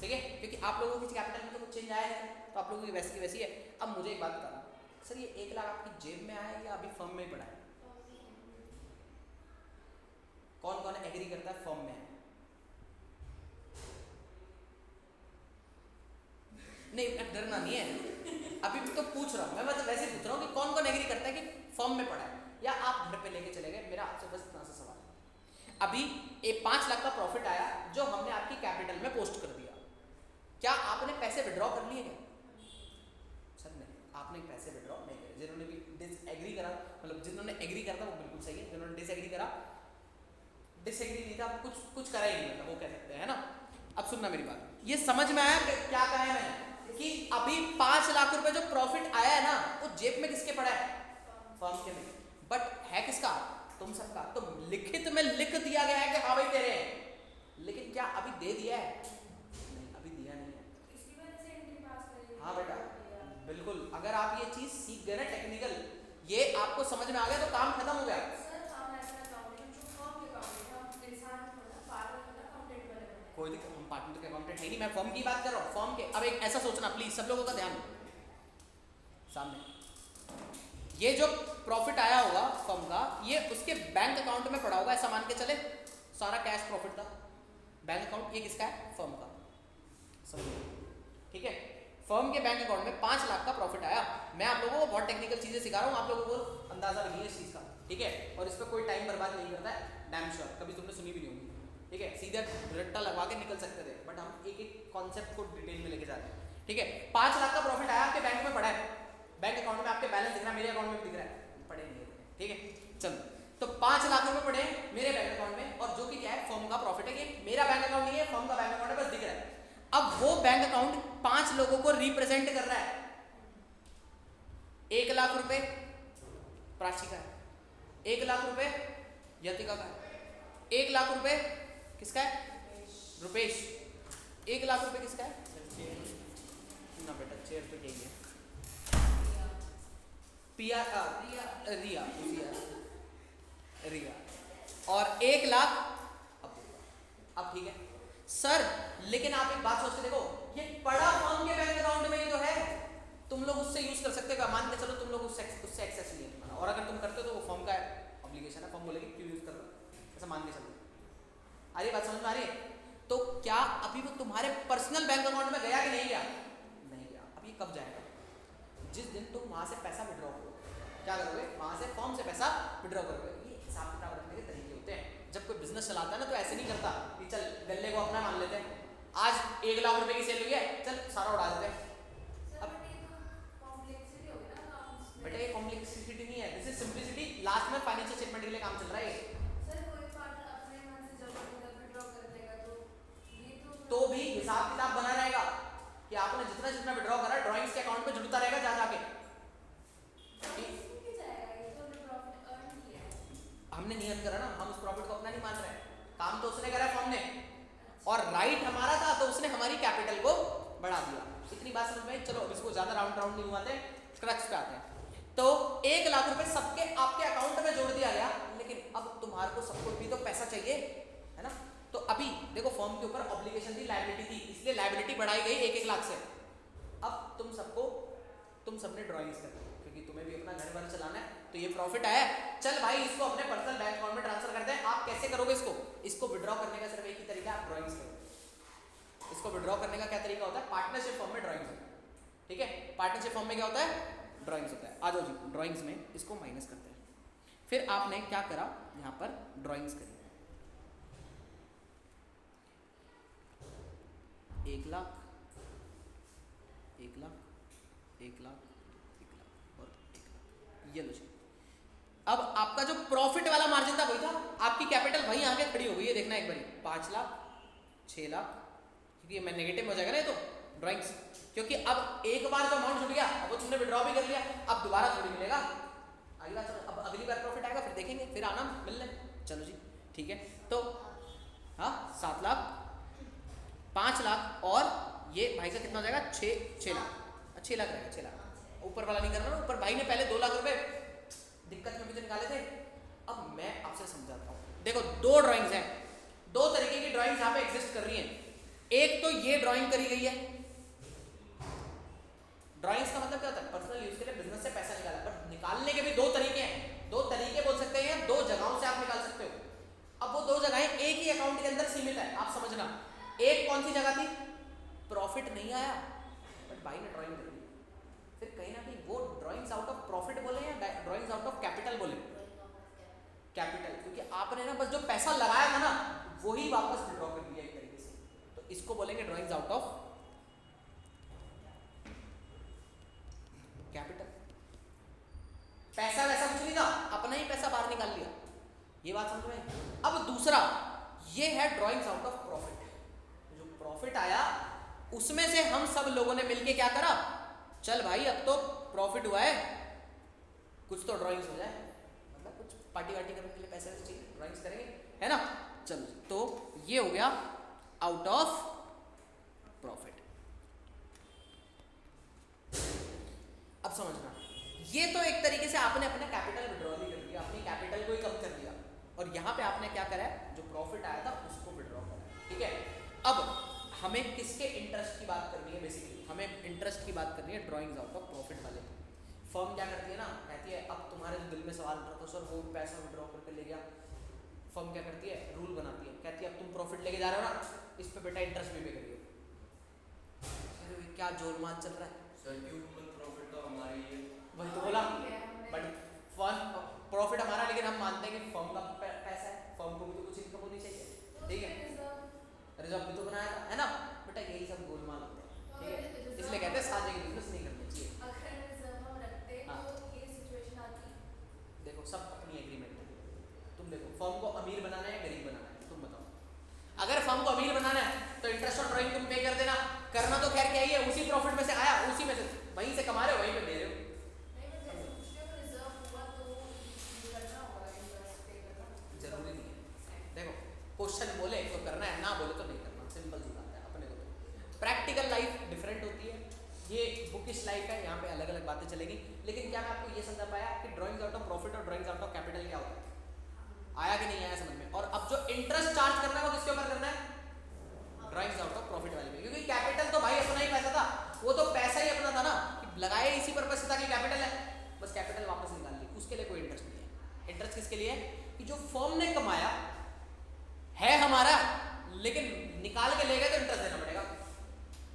ठीक है, क्योंकि आप लोगों की कैपिटल में तो कुछ चेंज आया नहीं, तो आप लोगों की वैसी की वैसी है। अब मुझे एक बात बताना सर, ये 1 लाख आपकी जेब में आया है या अभी फर्म में ही पड़ा है? कौन कौन एग्री करता है फर्म में है? नहीं डरना नहीं है, अभी भी तो पूछ रहा हूँ मैं, मतलब वैसे पूछ रहा हूँ कि कौन कौन एग्री करता है कि फर्म में पड़ा है, या आप घर पे लेके चले गए। मेरा आपसे बस इतना सा सवाल है। अभी 5 लाख का प्रॉफिट आया जो हमने आपकी कैपिटल में पोस्ट कर दिया, क्या आपने पैसे विड्रॉ कर लिए क्या? सर नहीं, आपने पैसे विड्रॉ नहीं करे। जिन्होंने भी डिसएग्री करा, मतलब जिन्होंने एग्री करा था वो बिल्कुल सही है, जिन्होंने डिसएग्री करा, डिसएग्री नहीं था, कुछ करा ही नहीं, मतलब वो कह सकते हैं ना। अब सुनना मेरी बात, ये समझ में आया क्या कहा है मैंने कि अभी 5 लाख रुपए जो प्रॉफिट आया है ना, वो जेब में किसके पड़ा है? फर्म के में। बट है किसका? तुम सबका। तो लिखित में लिख दिया गया है कि हाँ भाई तेरे हैं, लेकिन क्या अभी दे दिया है? नहीं, अभी दिया नहीं है। इसकी वजह से एंट्री पास करेंगे। हाँ बेटा बिल्कुल, अगर आप ये चीज सीख गए ना टेक्निकल, ये आपको समझ में आ गया तो काम खत्म हो गया। कोई दिक्कत, हम पार्टनर के अकाउंटेंट है नहीं, मैं फर्म की बात कर रहा हूँ, फर्म के। अब एक ऐसा सोचना प्लीज, सब लोगों का ध्यान सामने, ये जो प्रॉफिट आया होगा फर्म का, ये उसके बैंक अकाउंट में पड़ा होगा, ऐसा मान के चले, सारा कैश प्रॉफिट था बैंक अकाउंट, ये किसका है? फर्म का। समझो ठीक है, फर्म के बैंक अकाउंट में 5 लाख का प्रॉफिट आया। मैं आप लोगों को बहुत टेक्निकल चीजें सिखा रहा हूँ, आप लोगों को अंदाजा नहीं है इस चीज का, ठीक है, और इस पर कोई टाइम बर्बाद नहीं करता है, डैम श्योर, कभी तुमने सुनी भी नहीं होगी, ठीक है, सीधे रट्टा लगवा के निकल सकते थे, बट हम एक एक कॉन्सेप्ट को डिटेल में लेके जा रहे हैं, ठीक है। 5 लाख का प्रॉफिट आया, आपके बैंक में पड़ा है, बैंक अकाउंट में आपके बैलेंस दिख रहा है, मेरे अकाउंट में भी दिख रहा है, पड़े नहीं है, ठीक है। चलो, तो 5 लाख रुपए पड़े मेरे बैंक अकाउंट में, और जो कि क्या है? फर्म का प्रॉफिट है, कि मेरा बैंक अकाउंट नहीं है, फर्म का बैंक अकाउंट है, बस दिख रहा है। अब वो बैंक अकाउंट 5 लोगों को रिप्रेजेंट कर रहा है। 1 लाख रुपए प्राची का है, 1 लाख रुपए यतिका का है, 1 लाख रुपए किसका है? रुपेश। 1 लाख रुपए किसका है? ना बेटा, चेयर तो यही है, पिया रिया, रिया, और 1 लाख अब ठीक है सर, लेकिन आप एक बात सोच के देखो, ये पड़ा फर्म के बैंक अकाउंट में ही तो है, तुम लोग उससे यूज कर सकते हो, मान के चलो तुम लोग उससे एक्सेस नहीं है तुम्हारा, और अगर तुम करते हो तो वो फर्म का ऑब्लिगेशन है, फर्म बोलेगी क्यों यूज कर रहे हो, ऐसा मान के चलो। अरे बात समझ में आ रही है? तो क्या अभी वो तुम्हारे पर्सनल बैंक अकाउंट में गया कि नहीं गया? नहीं गया। अब ये कब जाएगा? जिस दिन तुम वहां से पैसा विड्रॉ करो, क्या करोगे? वहां से फर्म से पैसा विड्रॉ करोगे। ये हिसाब किताब रखने के तरीके होते हैं। जब कोई बिजनेस चलाता है ना, तो ऐसे नहीं करता कि चल गल्ले को अपना मान लेते हैं, आज 1 लाख रुपए की सेल हुई है, चल सारा उड़ा देते हैं। बेटा ये कॉम्प्लेक्सिटी नहीं है, दिस इज सिंपलिसिटी। लास्ट में फाइनेंशियल स्टेटमेंट के लिए काम चल रहा है। सर कोई पार्टनर अपने मन से जब विड्रॉ कर देगा तो भी हिसाब किताब बना रहेगा कि आपने जितना जितना विड्रॉ करा ड्राइंग्स के अकाउंट में जुड़ता रहेगा जा जाके। हमने नियत करा ना, हम उस प्रॉफिट को अपना नहीं मान रहे हैं, काम तो उसने करा फर्म ने, और राइट हमारा था, तो उसने हमारी कैपिटल को बढ़ा दिया। इतनी बात समझ में? चलो इसको ज्यादा राउंड नहीं हुआते, क्रक्स पे आते हैं। तो 1 लाख रुपए सबके आपके अकाउंट में जोड़ दिया गया, लेकिन अब तुम्हारे को सबको भी तो पैसा चाहिए, है ना? तो अभी देखो, फर्म के ऊपर ऑब्लिगेशन थी, लायबिलिटी थी, इसलिए लायबिलिटी बढ़ाई गई 1-1 लाख से। अब तुम सबने ड्राइंग्स कर दी, क्योंकि तुम्हें भी अपना घर बार चलाना है, तो ये प्रॉफिट आया, चल भाई इसको अपने पर्सनल बैंक अकाउंट में ट्रांसफर करते हैं। आप कैसे करोगे इसको विड्रॉ करने का सिर्फ एक ही तरीका है, आप ड्राइंग्स करो। इसको विड्रॉ करने का क्या तरीका होता है? पार्टनरशिप फॉर्म में ड्राइंग्स होता है, ठीक है, पार्टनरशिप फॉर्म में क्या होता है? ड्राइंग्स होता है। आ जाओ जी, ड्राइंग्स में इसको माइनस करते हैं। फिर आपने क्या करा, यहाँ पर ड्राइंग्स करी, 1 लाख, 1 लाख, 1 लाख, 1 लाख और 1 लाख, ये लो जी। अब आपका जो प्रॉफिट वाला मार्जिन था वही था, आपकी कैपिटल वही आके खड़ी हो गई है, देखना एक बारी, 5 लाख, 6 लाख, क्योंकि मैं नेगेटिव हो जाएगा ना ये तो ड्राइंग्स, क्योंकि अब एक बार जो अमाउंट छूट गया, अब वो तुमने विड्रॉ भी कर लिया, अब दोबारा थोड़ी मिलेगा, अगली बार चलो, अब अगली बार प्रॉफिट आएगा, फिर देखेंगे, फिर आना मिलने। चलो जी ठीक है, तो हाँ 7 लाख, 5 लाख, और ये भाई का कितना हो जाएगा? 6 लाख, 6 लाख रहेगा, 6 लाख। ऊपर वाला नहीं करना ना, ऊपर भाई ने पहले 2 लाख रुपए दिक्कत में भी तो निकाले थे। अब मैं आपसे समझाता हूँ, देखो 2 ड्राइंग्स हैं, 2 तरीके की ड्राइंग्स यहाँ पे एग्जिस्ट कर रही हैं। एक तो ये ड्राइंग करी गई है, ड्राइंग्स का मतलब क्या होता है? पर्सनल यूज के लिए, बिजनेस से पैसा निकाला। पर निकालने के भी दो तरीके हैं, दो तरीके बोल सकते हैं, दो जगहों से आप निकाल सकते हो। अब वो दो जगहें एक ही अकाउंट के अंदर सीमित है, आप समझना। एक कौन सी जगह थी? प्रॉफिट नहीं आया बट भाई ने ड्राइंग कर दी, फिर कहीं ना कहीं वो ड्राइंग्स आउट ऑफ प्रॉफिट बोले या ड्राइंग्स आउट ऑफ कैपिटल बोले? कैपिटल, क्योंकि आपने ना बस जो पैसा लगाया था ना वही वापस विड्रॉ कर दिया एक तरीके से, तो इसको बोलेंगे ड्राइंग्स आउट ऑफ कैपिटल। पैसा वैसा कुछ नहीं था, अपना ही पैसा बाहर निकाल लिया, ये बात समझ में। अब दूसरा ये है ड्राइंग्स आउट ऑफ प्रॉफिट। जो प्रॉफिट आया उसमें से हम सब लोगों ने मिलके क्या करा, चल भाई अब तो प्रॉफिट हुआ है, कुछ तो ड्राइंग्स हो जाए, मतलब कुछ पार्टी वार्टी करने के लिए पैसे चाहिए, ड्राइंग्स करेंगे, है ना। चलो, तो ये हो गया आउट ऑफ प्रॉफिट। अब समझना, ये तो एक तरीके से आपने अपना कैपिटल विड्रॉ ही कर दिया, अपनी कैपिटल को ही कम कर दिया, और यहाँ पे आपने क्या करा है, जो प्रॉफिट आया था उसको विड्रॉ करा, ठीक है। अब हमें किसके इंटरेस्ट की बात करनी है? बेसिकली हमें इंटरेस्ट की बात करनी है ड्राइंग्स आउट ऑफ प्रॉफिट वाले। फर्म क्या करती है ना, कहती है, अब तुम्हारे दिल में सवाल उठा तो सर वो पैसा विड्रॉ करके ले गया, फर्म क्या करती है, रूल बनाती है, कहती है अब तुम प्रॉफिट लेके जा रहे हो ना, इस पे बेटा इंटरेस्ट भी पे करिए। क्या जोलमाल चल रहा है सर, क्यों प्रॉफिट तो हमारी है, वही तो बोला, बट फर्म प्रॉफिट हमारा, लेकिन हम मानते हैं कि फर्म का पैसा है, फर्म को भी तो कुछ इनकम होनी चाहिए, ठीक है, रिजर्व भी तो बनाया था, है ना बेटा, यही सब गोलमाल होते हैं, ठीक है, इसलिए कहते हैं साझे की बिजनेस नहीं करनी चाहिए। अगर रिजर्व हम रखते हाँ। तो ये सिचुएशन आती। देखो सब अपनी एग्रीमेंट है, तुम देखो फर्म को अमीर बनाना है गरीब बनाना है, तुम बताओ। अगर फर्म को अमीर बनाना है तो इंटरेस्ट ऑन ड्राइंग तुम पे कर देना, करना तो खैर क्या ही है, उसी प्रॉफिट में से आया, उसी में से वहीं से कमा रहे हो, वहीं पे दे रहे हो। नहीं, मैं जैसे पूछ रही हूँ, रिजर्व हुआ तो ये करना होगा, इंटरेस्ट पे करना जरूरी नहीं है, देखो क्वेश्चन बोले तो करना है, ना बोले तो नहीं करना, सिंपल सी बात है। अपने को तो प्रैक्टिकल लाइफ डिफरेंट होती है, ये बुकिश लाइफ है, यहाँ पे अलग अलग बातें चलेगी, लेकिन क्या मैं आपको ये समझा पाया कि ड्राइंग्स आउट ऑफ प्रॉफिट और ड्राइंग्स आउट ऑफ कैपिटल क्या होता है? आया कि नहीं आया समझ में? और अब जो इंटरेस्ट चार्ज करना है वो किसके ऊपर करना है? ड्राइंग्स आउट ऑफ प्रॉफिट वाले में, क्योंकि कैपिटल तो भाई अपना ही पैसा था, वो तो पैसा ही अपना था ना, कि लगाया इसी पर्पज से था कि कैपिटल है, बस कैपिटल वापस निकाल ली, उसके लिए कोई इंटरेस्ट नहीं है। इंटरेस्ट किसके लिए है? कि जो फर्म ने कमाया है हमारा, लेकिन निकाल के ले गए तो इंटरेस्ट देना पड़ेगा।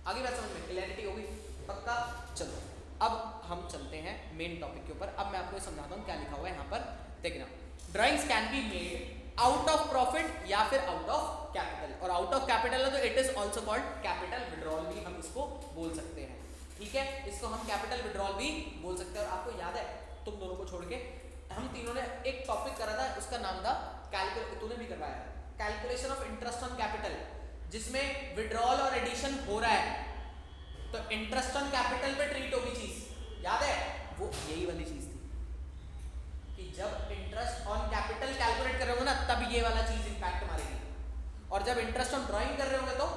आगे बात समझ में क्लैरिटी होगी? पक्का? चलो अब हम चलते हैं मेन टॉपिक के ऊपर। अब मैं आपको समझाता हूँ क्या लिखा हुआ है यहाँ पर, देखना। Drawings can be made out of profit या फिर आउट ऑफ कैपिटल, और आउट ऑफ कैपिटल है तो it is also called capital withdrawal भी हम इसको बोल सकते हैं, ठीक है, इसको हम कैपिटल विड्रॉल भी बोल सकते हैं। और आपको याद है, तुम दोनों को छोड़ के हम तीनों ने एक टॉपिक करा था, उसका नाम था तूने भी करवाया था, calculation of interest on capital, जिसमें विड्रॉल और एडिशन हो रहा है, तो इंटरेस्ट ऑन कैपिटल पे ट्रीट होगी चीज, याद है? वो यही वाली चीज थी कि जब इंटरेस्ट ऑन कैपिटल कैलकुलेट कर रहे होंगे ना, तब ये वाला चीज इंपैक्ट मारेगी, और जब इंटरेस्ट ऑन ड्राइंग कर रहे होंगे तो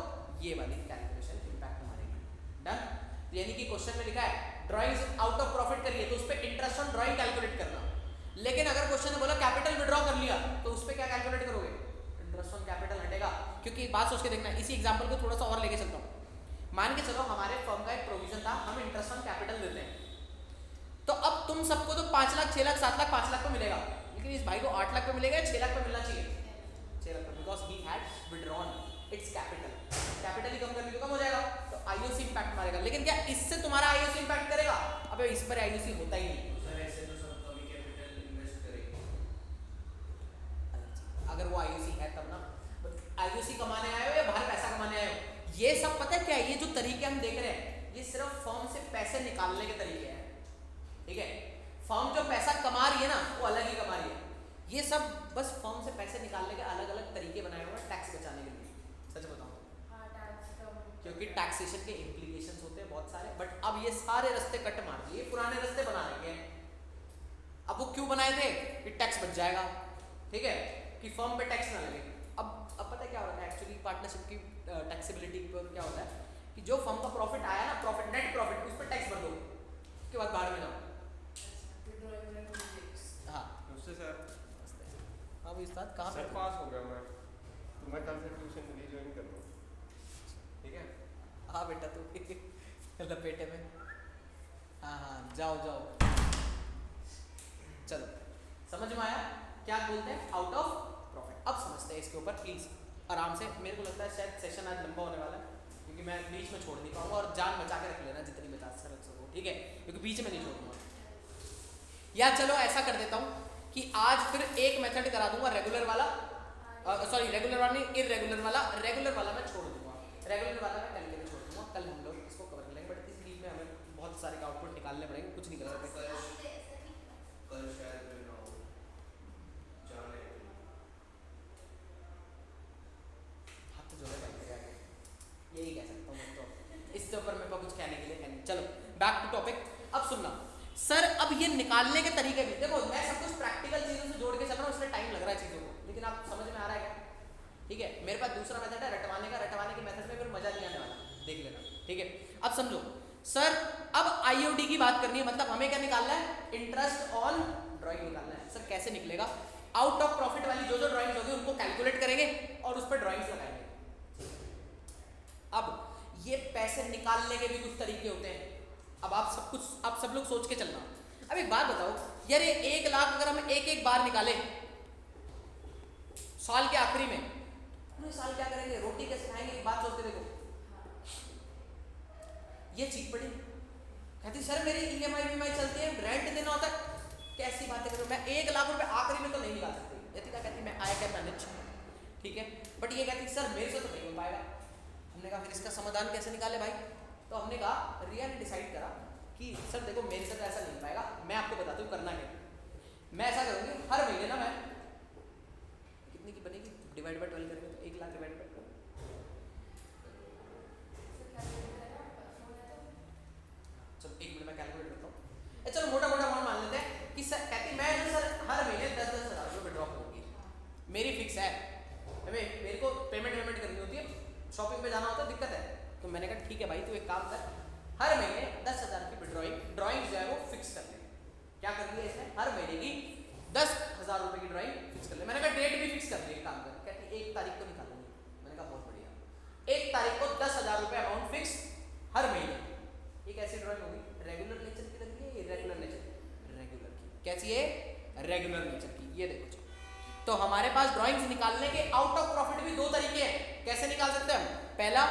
ये वाली कैलकुलेशन इंपैक्ट मारेगी। डन? यानी कि क्वेश्चन में लिखा है ड्राइंग्स आउट ऑफ प्रॉफिट करिए, तो उस पर इंटरेस्ट ऑन ड्राइंग कैलकुलेट करना, लेकिन अगर क्वेश्चन ने बोला कैपिटल विड्रॉ कर लिया, तो उस पर क्या कैलकुलेट करोगे? इंटरेस्ट ऑन कैपिटल हटेगा, क्योंकि बात सोच के देखना, इसी एग्जांपल को थोड़ा सा और लेके चलता हूँ। मान के चलो हमारे फर्म का एक प्रोविजन था, हम इंटरेस्ट ऑन कैपिटल देते हैं, तो अब तुम सबको तो 5 लाख 6 लाख 7 लाख 5 लाख पे मिलेगा, लेकिन इस भाई को 8 लाख पे मिलेगा, 6 लाख पे मिलना चाहिए, 6 लाख पे, because he had withdrawn its capital, capital ही कम कर ली तो कम हो जाएगा, तो आईओसी इंपैक्ट मारेगा। लेकिन क्या इससे तुम्हारा आईओसी इंपैक्ट करेगा? अबे इस पर आईओसी होता ही नहीं। सर ऐसे तो सब कभी कैपिटल इन्वेस्ट करेंगे, अगर वो आईओसी है तब ना, आईओसी कमाने आए हो या बाहर पैसा कमाने आए हो, ये सब पता है क्या है? ये जो तरीके हम देख रहे हैं, ये सिर्फ फर्म से पैसे निकालने के तरीके हैं, ठीक है। फर्म जो पैसा कमा रही है ना, वो अलग ही कमा रही है, ये सब बस फर्म से पैसे निकालने के अलग अलग तरीके बनाए हुए हैं टैक्स बचाने के लिए। सच बताऊं तो, हाँ, टैक्स कम, क्योंकि टैक्सेशन के इम्प्लीकेशंस होते हैं बहुत सारे, बट अब ये सारे रास्ते कट मार दिए, पुराने रास्ते बना रखे हैं। अब वो क्यों बनाए थे? कि टैक्स बच जाएगा, ठीक है, कि फर्म पे टैक्स ना लगे। अब पता है क्या होता है एक्चुअली पार्टनरशिप की टैक्सेबिलिटी पर क्या होता है कि जो फर्म का प्रॉफिट आया ना, प्रॉफिट नेट प्रॉफिट, उस पर टैक्स भर दो, उसके बाद बाहर में जाओ। हाँ उससे सर अब इस बात कहाँ सर पे पास हो गया मैं, तो मैं कल से ट्यूशन रीजॉइन कर रहा हूँ, ठीक है। हाँ बेटा तू लपेटे में हाँ जाओ जाओ, चलो समझ में आया क्या बोलते हैं आउट ऑफ प्रॉफिट। अब समझते हैं इसके ऊपर प्लीज आराम से। मेरे को लगता है शायद सेशन आज लंबा होने वाला है, क्योंकि मैं बीच में छोड़ नहीं पाऊंगा, और जान बचा के रख लेना जितनी बचा सको, ठीक है, क्योंकि बीच में नहीं छोड़ूंगा। या चलो ऐसा कर देता हूँ कि आज फिर एक मेथड करा दूंगा रेगुलर वाला, सॉरी रेगुलर वाला नहीं, इरेगुलर वाला। रेगुलर वाला मैं छोड़ दूंगा, रेगुलर वाला मैं कल के लिए छोड़ दूंगा, कल हम लोग इसको कवर कर लेंगे। बट इस बीच में हमें बहुत सारे आउटपुट निकालने पड़ेंगे, कुछ नहीं कर सकते। कल शायद मैं ना हो जाने हाथ तो जोड़े बैठ गया, यही कह सकता हूँ मैं तो, इसके ऊपर मेरे को कुछ कहने के लिए है नहीं। चलो बैक टू टॉपिक। अब सुनना सर, अब ये निकालने के तरीके भी देखो, मैं सब कुछ प्रैक्टिकल चीजों से जोड़ के चल रहा हूँ, इसलिए टाइम लग रहा है चीजों को, लेकिन आप समझ में आ रहा है क्या? ठीक है, मेरे पास दूसरा मेथड है रटवाने का, रटवाने के मेथड में फिर मजा नहीं आने वाला, देख लेना, ठीक है। अब समझो सर, अब आईओडी की बात करनी है, मतलब हमें क्या निकालना है? इंटरेस्ट ऑन ड्राइंग निकालना है। सर कैसे निकलेगा? आउट ऑफ प्रॉफिट वाली जो जो ड्राइंग्स होगी उनको कैलकुलेट करेंगे और उस पर ड्राइंग्स लगाएंगे। अब ये पैसे निकालने के भी कुछ तरीके होते हैं। अब आप सब लोग सोच के चलना। अब एक बात बताओ यार, ये 1 लाख अगर हम एक एक बार निकाले साल के आखिरी में, पूरे साल क्या करेंगे? रोटी कैसे खाएंगे? एक बात सोचते देखो, ये चीज पड़ी कहती सर मेरी ईएमआई चलती है, रेंट देना होता है। कैसी बातें करो, मैं 1 लाख रुपए आखिरी में तो नहीं निकाल सकती। यदि क्या कहती मैं आया क्या मैनेज, ठीक है, बट ये कहती सर मेरे से तो नहीं हो पाएगा। हमने कहा फिर इसका समाधान कैसे निकाले भाई? तो हमने कहा रिया ने डिसाइड करा कि सर देखो मेरे से तो ऐसा नहीं हो पाएगा, मैं आपको बताता हूँ करना क्या। मैं ऐसा करूँगी, हर महीने ना मैं कितनी की बनेगी, डिवाइड बाय 12 करेंगे तो 1 लाख डिवाइड बाय 12, चलो 1 मिनट में कैलकुलेट करता हूँ। चलो मोटा मोटा अमाउंट मान लेते हैं कि सर कहती मैं जो सर हर महीने 10-10 हज़ार रुपये विड्रॉ करूँगी, मेरी फिक्स है, मेरे को पेमेंट करनी होती है, शॉपिंग पे जाना होता है, दिक्कत है। तो मैंने कहा ठीक है भाई तू एक काम कर, हर महीने 10,000 की ड्राइंग जो है वो फिक्स कर ले। क्या कर लिया इसने? हर महीने की 10,000 रुपये की ड्राइंग फिक्स कर ले। मैंने कहा डेट भी फिक्स कर ली, एक काम कर, कहती 1 तारीख को निकालूंगी। मैंने कहा बहुत बढ़िया, 1 तारीख को 10,000 रुपये अमाउंट फिक्स हर महीने। एक ऐसी ड्राइंग होगी रेगुलर नेचर की लग रही है, इरेगुलर नेचर रेगुलर की, कैसी है? रेगुलर नेचर की। ये देखो तो हमारे पास ड्राइंग्स निकालने के आउट ऑफ प्रॉफिट भी 2 तरीके हैं। कैसे निकाल सकते हैं हम? पहला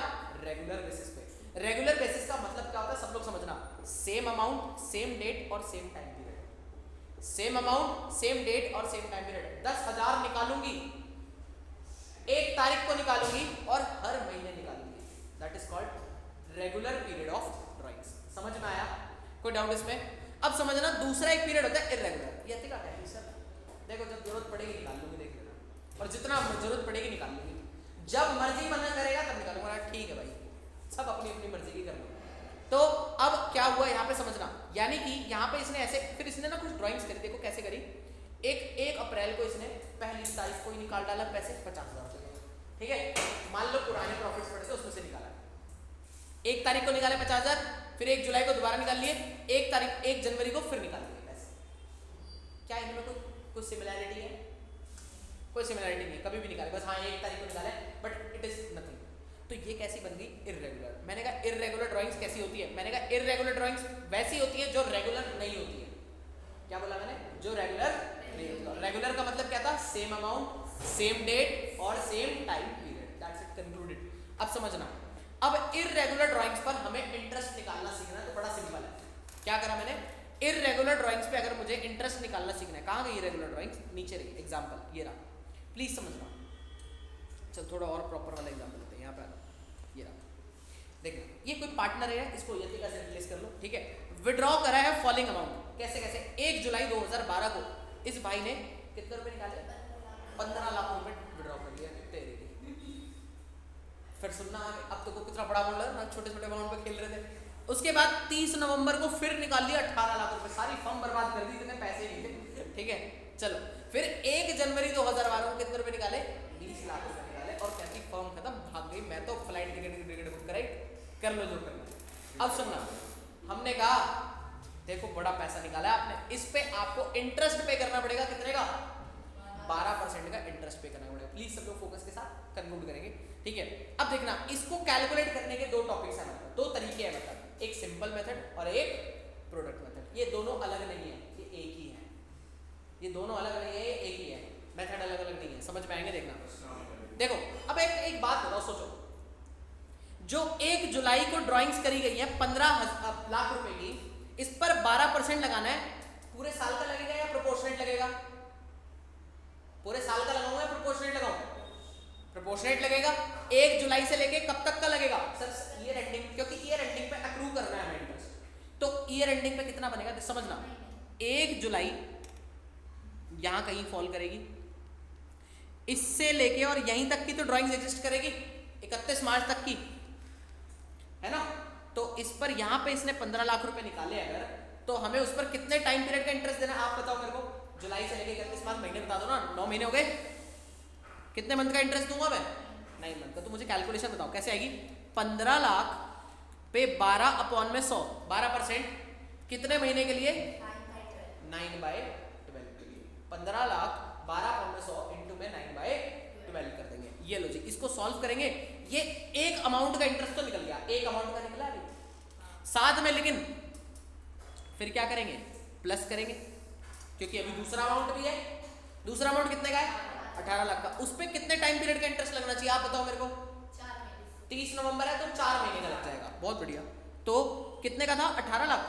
रेगुलर बेसिस पे। रेगुलर बेसिस का मतलब क्या होता है सब लोग समझना, सेम अमाउंट सेम डेट और same time period. Same amount same date और सेम टाइम पीरियड। 10,000 निकालूंगी, 1 तारीख को निकालूंगी और हर महीने निकालूंगी, that is called regular period of drawings. समझ में आया? कोई डाउट इसमें? अब समझना दूसरा एक पीरियड होता है इरेगुलर। ये क्या है सर? देखो जब जरूरत पड़ेगी निकाल लूंगी, देख लेना, और जितना जरूरत पड़ेगी निकाल लूंगी, जब मर्जी मना करेगा तब निकालूंगा। ठीक है भाई, सब अपनी अपनी मर्जी की कर लो। तो अब क्या हुआ यहाँ पे समझना, यानी कि यहाँ पे इसने ऐसे, फिर इसने ना कुछ ड्राइंग्स करी, देखो कैसे करी। 1 अप्रैल को इसने पहली तारीख को ही निकाल डाला पैसे 50,000 रुपये, ठीक है, मान लो पुराने प्रॉफिट्स पड़े थे उसमें से निकाला। 1 तारीख को निकाले 50,000, फिर 1 जुलाई को दोबारा निकाल लिए, 1 जनवरी को फिर निकाल लिए पैसे। क्या इनमें कोई सिमिलैरिटी है? कोई सिमिलैरिटी नहीं, कभी भी निकाले, बस हाँ 1 तारीख को निकाले, बट इट इज नथिंग। तो ये कैसी बन गई? इरेगुलर। मैंने कहा इरेगुलर ड्राइंग्स कैसी होती है? मैंने कहा इरेगुलर ड्राइंग्स वैसी होती है जो रेगुलर नहीं होती है। क्या बोला मैंने? जो रेगुलर नहीं होती है। रेगुलर का मतलब क्या था? सेम अमाउंट सेम डेट और same time period, that's it, concluded. अब समझना, अब इरेगुलर ड्राइंग्स पर हमें इंटरेस्ट निकालना सीखना है, तो बड़ा सिंपल है। क्या करा मैंने? इरेगुलर ड्राइंग्स पे अगर मुझे इंटरेस्ट निकालना सीखना है, कहाँ गई इरेगुलर ड्राइंग्स? नीचे रही। एग्जांपल ये रहा, प्लीज समझना। चल थोड़ा और प्रॉपर वाला एग्जांपल लेते हैं, यहाँ पे आना, ये रहा। देखना, ये कोई पार्टनर है, इसको यति का से रिप्लेस कर लो, ठीक है। विड्रॉ करा है फॉलोइंग अमाउंट, कैसे कैसे? 1 जुलाई 2012 को इस भाई ने कितने रुपए निकाले? 15 लाख रुपए विड्रॉ कर लिया। तेरे फिर सुनना आगे, अब तो कितना बड़ा अमाउंट लगा ना, छोटे छोटे अमाउंट पे खेल रहे थे। उसके बाद 30 नवंबर को फिर निकाल लिया 18 लाख रुपए, सारी फर्म बर्बाद कर दी, इतने पैसे नहीं थे, ठीक है। चलो फिर 1 जनवरी 2012 को कितने रुपए निकाले? 20 लाख रुपए निकाले, और कहती फर्म खत्म, भाग गई, मैं तो फ्लाइट टिकट बुक कराई, कर लो जो करना। अब सुनना, हमने कहा देखो बड़ा पैसा निकाला है आपने, इस पे आपको इंटरेस्ट पे करना पड़ेगा, कितने का? 12% का इंटरेस्ट पे करना पड़ेगा। प्लीज सब लोग फोकस के साथ कंक्लूड करेंगे, ठीक है। अब देखना, इसको कैलकुलेट करने के 2 टॉपिक्स हैं, मतलब 2 तरीके हैं, मतलब एक सिंपल मेथड और एक प्रोडक्ट मेथड। ये दोनों अलग नहीं है, ये एक ही है। ये दोनों अलग नहीं है, ये एक ही है। मेथड अलग अलग नहीं है, समझ में आएंगे देखना। देखो अब एक बात बताओ, सोचो, जो 1 जुलाई को ड्राइंग्स करी गई है 15 लाख रुपए की, इस पर 12% लगाना है, पूरे साल का लगेगा या प्रोपोर्शनेट लगेगा? पूरे साल का लगाऊंगा या प्रोपोर्शनेट लगाऊंगा? प्रोपोर्शनेट लगेगा। 1 जुलाई से लेके कब तक का लगेगा? सर ईयर एंडिंग, क्योंकि ईयर एंडिंग पे अक्रू करना है हमें इंटरेस्ट। तो ईयर एंडिंग पे कितना बनेगा तो समझना, 1 जुलाई यहां कहीं फॉल करेगी, इससे लेके और यहीं तक की तो ड्राइंग्स एग्जिस्ट करेगी 31 मार्च तक की, है ना। तो इस पर यहां पे इसने 15 लाख रुपए निकाले अगर, तो हमें उस पर कितने टाइम पीरियड का इंटरेस्ट देना है आप बताओ मेरे को। जुलाई से लेके 31 मार्च, महीने बता दो ना, 9 महीने हो गए, कितने मंथ का इंटरेस्ट दूंगा मैं? 9 मंथ का। तो मुझे कैलकुलेशन बताओ कैसे आएगी। 15 लाख पे 12/100, 12% कितने महीने के लिए? 9/12 के लिए। 15 लाख 12/100 इंटू में 9/12 कर देंगे। ये लो जी, इसको सॉल्व करेंगे। ये एक अमाउंट का इंटरेस्ट तो निकल गया, एक अमाउंट का निकला अभी साथ में, लेकिन फिर क्या करेंगे? प्लस करेंगे, क्योंकि अभी दूसरा अमाउंट भी है। दूसरा अमाउंट कितने का है? 18 लाख का। उस पर कितने टाइम पीरियड का इंटरेस्ट लगना चाहिए आप बताओ मेरे को। 30 नवंबर है तो 4 महीने का लग जाएगा। बहुत बढ़िया। तो कितने का था? 18 लाख।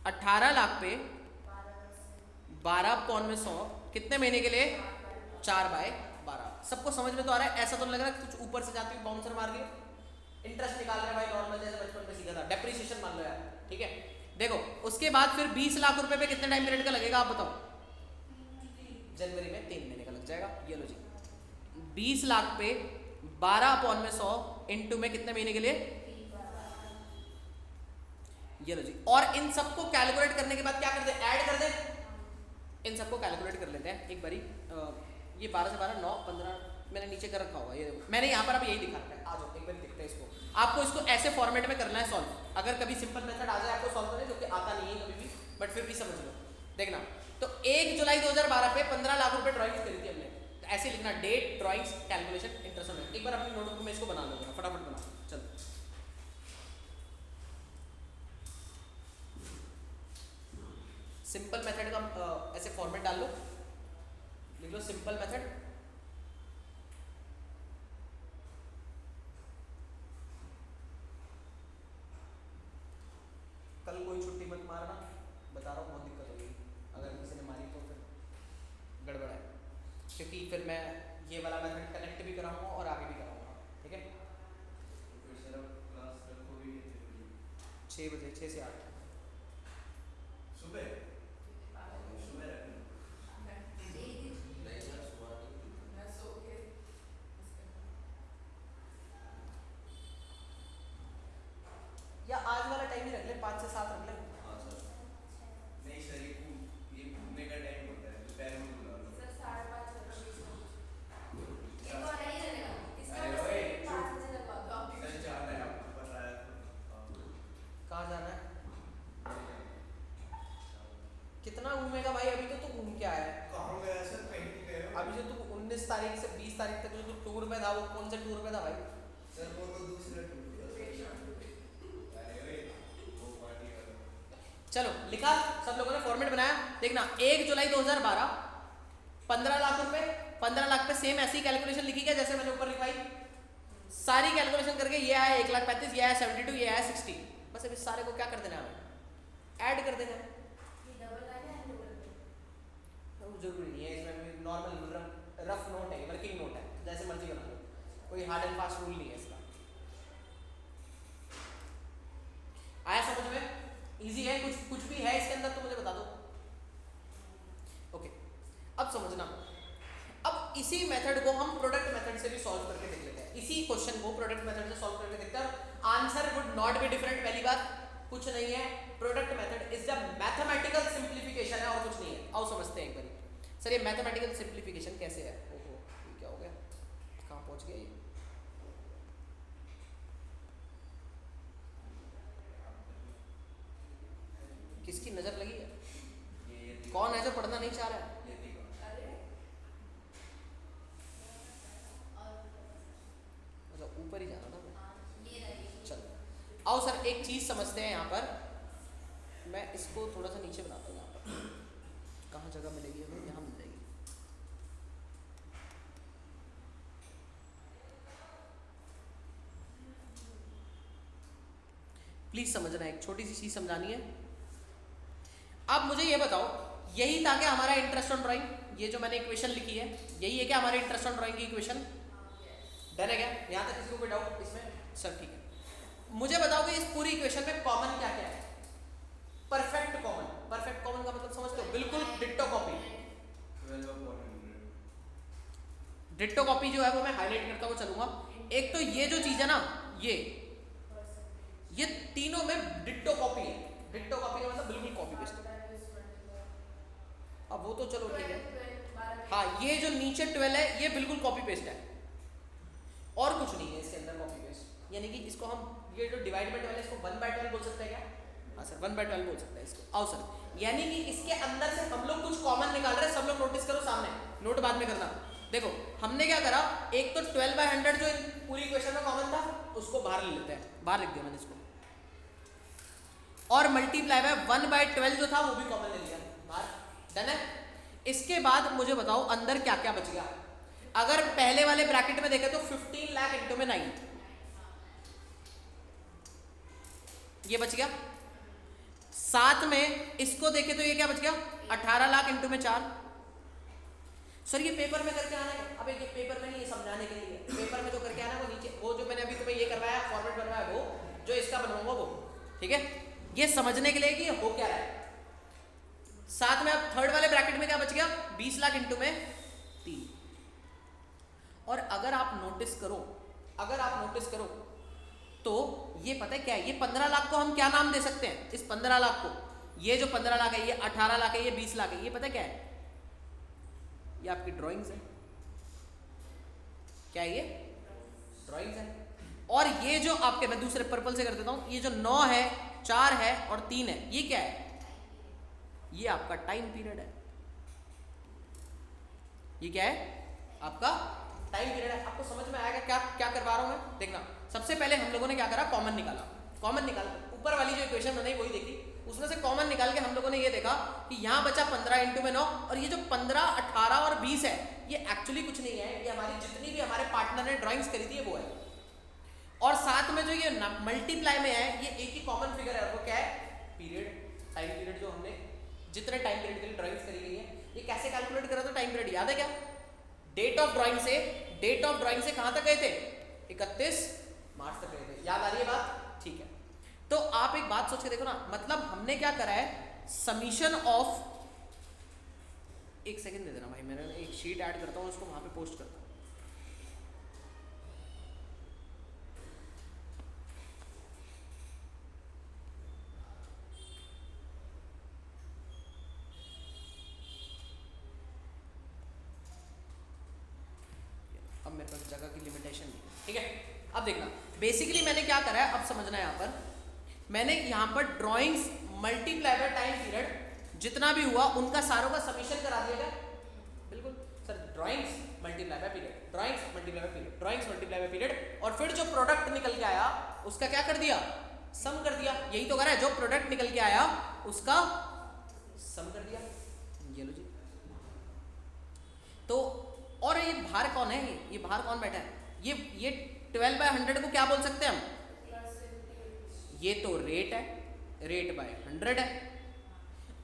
18 लाख पे 12/100 कितने महीने के लिए? 4/12। सबको समझ में तो आ रहा है? ऐसा तो नहीं लग रहा कुछ ऊपर से जाती हुई बाउंसर मार दिया। इंटरेस्ट निकाल रहे हैं भाई नॉर्मल, जैसे बचपन में सीखा था, डेप्रिसिएशन मान लो यार, ठीक है। देखो उसके बाद फिर 20 लाख रुपए पे कितने टाइम पीरियड का लगेगा आप बताओ। जनवरी में 3 महीने का लग जाएगा। ये लो जी, 20 लाख पे 12/100 इंटू में कितने महीने के लिए? ये लो जी। और इन सबको कैलकुलेट करने के बाद क्या कर दे? ऐड कर दे। इन सबको कैलकुलेट कर लेते हैं एक बारी। ये 12 से 12 9 15 मैंने नीचे कर रखा होगा, ये मैंने यहाँ पर अब यही दिखा रखा है। आ जाओ एक बार देखते हैं इसको। आपको इसको ऐसे फॉर्मेट में करना है सॉल्व। अगर कभी सिंपल मेथड आ जाए आपको सॉल्व करने, जो कि आता नहीं है कभी भी, बट फिर भी समझ लो। देखना, तो 1 जुलाई 2012 पे 15 लाख रुपए ड्राइंग्स करी थी हमने, तो ऐसे लिखना डेट, ड्राइंग्स, कैलकुलेशन, इंटरेस्ट। एक बार अपनी नोटबुक में इसको बना लो, फटाफट बना। चलो सिंपल मेथड का ऐसे फॉर्मेट डाल लो, लिख लो सिंपल मेथड। कल कोई छुट्टी मत मारना, बता रहा हूँ बहुत दिक्कत होगी। अगर किसी ने मारी तो फिर गड़बड़ है, क्योंकि फिर मैं ये वाला मेथड कनेक्ट भी कराऊंगा और आगे भी कराऊंगा, ठीक है। 6 बजे, 6 से 8 सुबह या आज वाला टाइम ही रख ले, 5 से 7 रख ले। हाँ सर। नहीं सर, ये घूमने का टाइम होता है, दोपहर में बुला लो। सर 5:30 अरे ओए, सर जाना है आपको पता है। कहाँ जाना है? कितना घूमेगा भाई? अभी तो तू घूम के आया है। कहाँ गया सर? कहीं नहीं गए हो? अभी जो तू 19 तारीख से 20 तारीख तक जो तू टूर में था, वो कौन से टूर में था भाई? सर वो तो दूसरा टूर था। अरे ओए, वो पार्टी वाला। चलो लिखा, सब लोगों ने फॉर्मेट बनाया। देखना 1 जुलाई 2012 15 लाख रुपए, 15 लाख पे सेम ऐसी कैलकुलेशन लिखी गया जैसे मैंने ऊपर लिखवाई। सारी कैलकुलेशन करके ये आया 1,35,000, ये आया 72, ये आया 60। बस अब इस सारे को क्या कर देना है हमें? ऐड कर देना है। जरूरी नहीं है, इसमें नॉर्मल रफ नोट है, वर्किंग नोट है, जैसे मर्जी बना लो, कोई हार्ड एंड फास्ट रूल नहीं है इसका। आया समझ में? इजी है, कुछ भी है इसके अंदर तो मुझे बता दो। ओके, अब समझना, अब इसी मेथड को हम प्रोडक्ट मेथड से भी सॉल्व करके देख लेते हैं। इसी क्वेश्चन को प्रोडक्ट मेथड से सॉल्व करके देखते हैं। Answer would not be different. पहली बात कुछ नहीं है, product method is the mathematical simplification है और कुछ नहीं है। आओ समझते हैं एक बार। सर ये मैथमेटिकल सिंप्लीफिकेशन कैसे है? ओहो, ये क्या हो गया? कहाँ पहुँच गया ये? किसकी नजर लगी है? कौन है जो पढ़ना नहीं चाह रहा है? मतलब ऊपर ही जाना था मैं। चलो आओ सर एक चीज समझते हैं यहाँ पर। मैं इसको थोड़ा सा नीचे बनाता हूँ। यहाँ पर कहाँ जगह मिलेगी हमें? यहाँ मिल जाएगी। प्लीज समझना, एक छोटी सी चीज समझानी है। अब मुझे ये बताओ, यही था क्या हमारा इंटरेस्ट ऑन ड्राइंग? ये जो मैंने इक्वेशन लिखी है, यही है क्या हमारे इंटरेस्ट ऑन ड्राइंग की इक्वेशन? डन है क्या? यहाँ तक किसी को कोई डाउट इसमें? सर ठीक है। मुझे बताओ कि इस पूरी इक्वेशन में कॉमन क्या क्या है? Perfect common. परफेक्ट कॉमन का मतलब समझते हो? बिल्कुल ditto copy. 12 upon 100. Ditto copy जो है वो मैं हाईलाइट करता हुआ चलूंगा। एक तो ये जो चीज है ना, ये तीनों में डिट्टो कॉपी है। डिट्टो कॉपी का मतलब बिल्कुल कॉपी पेस्ट। अब वो तो चलो ठीक है। हाँ, ये जो नीचे 12 है ये बिल्कुल कॉपी पेस्ट है, और कुछ नहीं है इसके अंदर कॉपी पेस्ट। यानी कि इसको हम, ये जो डिवाइडमेंट वाला है इसको 1/12 बोल सकते हैं क्या? हाँ सर, 1/12 बोल सकते हैं इसको। आओ सर, यानी कि इसके अंदर से हम लोग कुछ कॉमन निकाल रहे हैं। सब लोग नोटिस करो सामने, नोट बाद में करना। देखो हमने क्या करा, एक तो 12/100 जो पूरी इक्वेशन में कॉमन था उसको बाहर ले लेते हैं, बाहर लिख दिया मैंने इसको, और मल्टीप्लाई बाय 1/12 जो था वो भी कॉमन ले लिया बाहर। डन है। इसके बाद मुझे बताओ अंदर क्या क्या बच गया। अगर पहले वाले ब्रैकेट में देखें तो 15 लाख इंटू में 9 ये बच गया। साथ में इसको देखें तो ये क्या बच गया? 18 लाख इंटू में 4। सर ये पेपर में करके आना है? अबे ये पेपर में नहीं, ये समझाने के लिए। पेपर में तो करके आना वो नीचे, वो जो मैंने अभी तुम्हें ये करवाया फॉर्मेट बनवाया, वो जो इसका बनवाऊंगा वो, ठीक है? ये समझने के लिए कि ये हो क्या रहा है। साथ में अब थर्ड वाले ब्रैकेट में क्या बच गया? 20 लाख इंटू में 3। और अगर आप नोटिस करो तो ये पता है क्या है? ये 15 लाख को हम क्या नाम दे सकते हैं? इस 15 लाख को, ये जो 15 लाख है, ये 18 लाख है, ये 20 लाख है, ये पता है क्या है? ये आपकी ड्राइंग्स है। क्या है ये? ड्राइंग्स है। और ये जो आपके, मैं दूसरे पर्पल से कर देता हूं, ये जो 9 है, 4 है और 3 है, ये क्या है? ये आपका टाइम पीरियड है। ये क्या है? आपका टाइम पीरियड है। आपको समझ में आएगा क्या क्या करवा रहा हूं मैं? देखना, सबसे पहले हम लोगों ने क्या करा, कॉमन निकाला। कॉमन निकाल, ऊपर वाली जो इक्वेशन मैंने वही देखी, उसमें से कॉमन निकाल के हम लोगों ने ये देखा कि यहाँ बचा 15 इंटू में 9, और ये जो 15, 18 और 20 है ये एक्चुअली कुछ नहीं है, ये हमारी जितनी भी हमारे पार्टनर ने ड्राइंग्स करी थी वो है। और साथ में जो ये मल्टीप्लाई में है, ये एक ही कॉमन फिगर है, वो क्या है? पीरियड, टाइम पीरियड, जो हमने जितने टाइम पीरियड के लिए ड्राइंग्स करी गई है। ये कैसे कैलकुलेट करा था टाइम पीरियड, याद है क्या? डेट ऑफ ड्राइंग से कहां तक गए थे? 31 मार्च तक गए थे। याद आ रही है बात? ठीक है। तो आप एक बात सोच के देखो ना, मतलब हमने क्या करा है, समीशन ऑफ, एक सेकंड दे देना भाई, मैंने एक शीट ऐड करता हूं, उसको वहां पे पोस्ट करता हूं। अब मेरे पास जगह की लिमिटेशन नहीं है, ठीक है? अब देखना, बेसिकली मैंने क्या करा है, अब समझना है। यहाँ पर मैंने यहाँ पर drawings multiply by time period जितना भी हुआ उनका सारों का समीशन करा दिया गया। बिल्कुल sir, drawings multiply by period, drawings multiply by period, drawings multiply by period, और फिर जो प्रोडक्ट निकल के आया उसका क्या कर दिया? सम कर दिया। यही तो करा है, जो प्रोडक्ट निकल के आया उसका सम कर दिया। ये लो जी। तो और ये बाहर कौन है? ये बाहर कौन बैठा है? ये 12/100 को क्या बोल सकते हैं हम? ये तो रेट है, रेट बाय 100 है,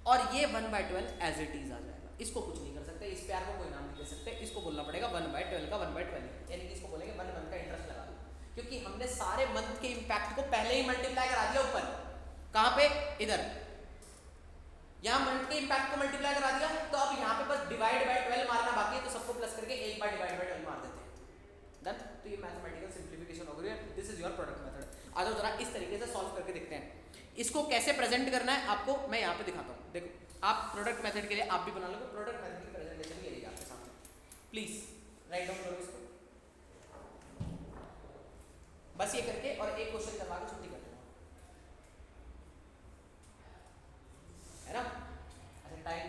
और ये 1/12 एज इट इज आ जाएगा। इसको कुछ नहीं कर सकते, इस प्यार को कोई नाम नहीं दे सकते, इसको बोलना पड़ेगा 1/12 का 1/12, यानी कि इसको बोलेंगे 1 मंथ का इंटरेस्ट लगा दो, क्योंकि हमने सारे मंथ के इंपैक्ट को पहले ही मल्टीप्लाई करा दिया ऊपर। कहाँ पे? इधर। यहाँ मंथ के इंपैक्ट को मल्टीप्लाई करा दिया, तो अब यहाँ पे बस डिवाइड बाय 12 मारना बाकी है, तो सबको प्लस करके 1 बाय डिवाइड बाय 12 मार देते हैं। डन। तो ये मैथमेटिकल सिंप्लीफिकेशन हो गई है। This is your product method. आ जाओ जरा इस तरीके से सॉल्व करके देखते हैं। इसको कैसे प्रेजेंट करना है आपको मैं यहाँ पे दिखाता हूँ। देखो, आप प्रोडक्ट मेथड के लिए आप भी बना लो, प्रोडक्ट मेथड की प्रेजेंटेशन ये रहेगी आपके सामने। प्लीज राइट डाउन करो इसको, बस ये करके, और एक क्वेश्चन करवा के छुट्टी कर दूंगा, है ना? अच्छा, टाइम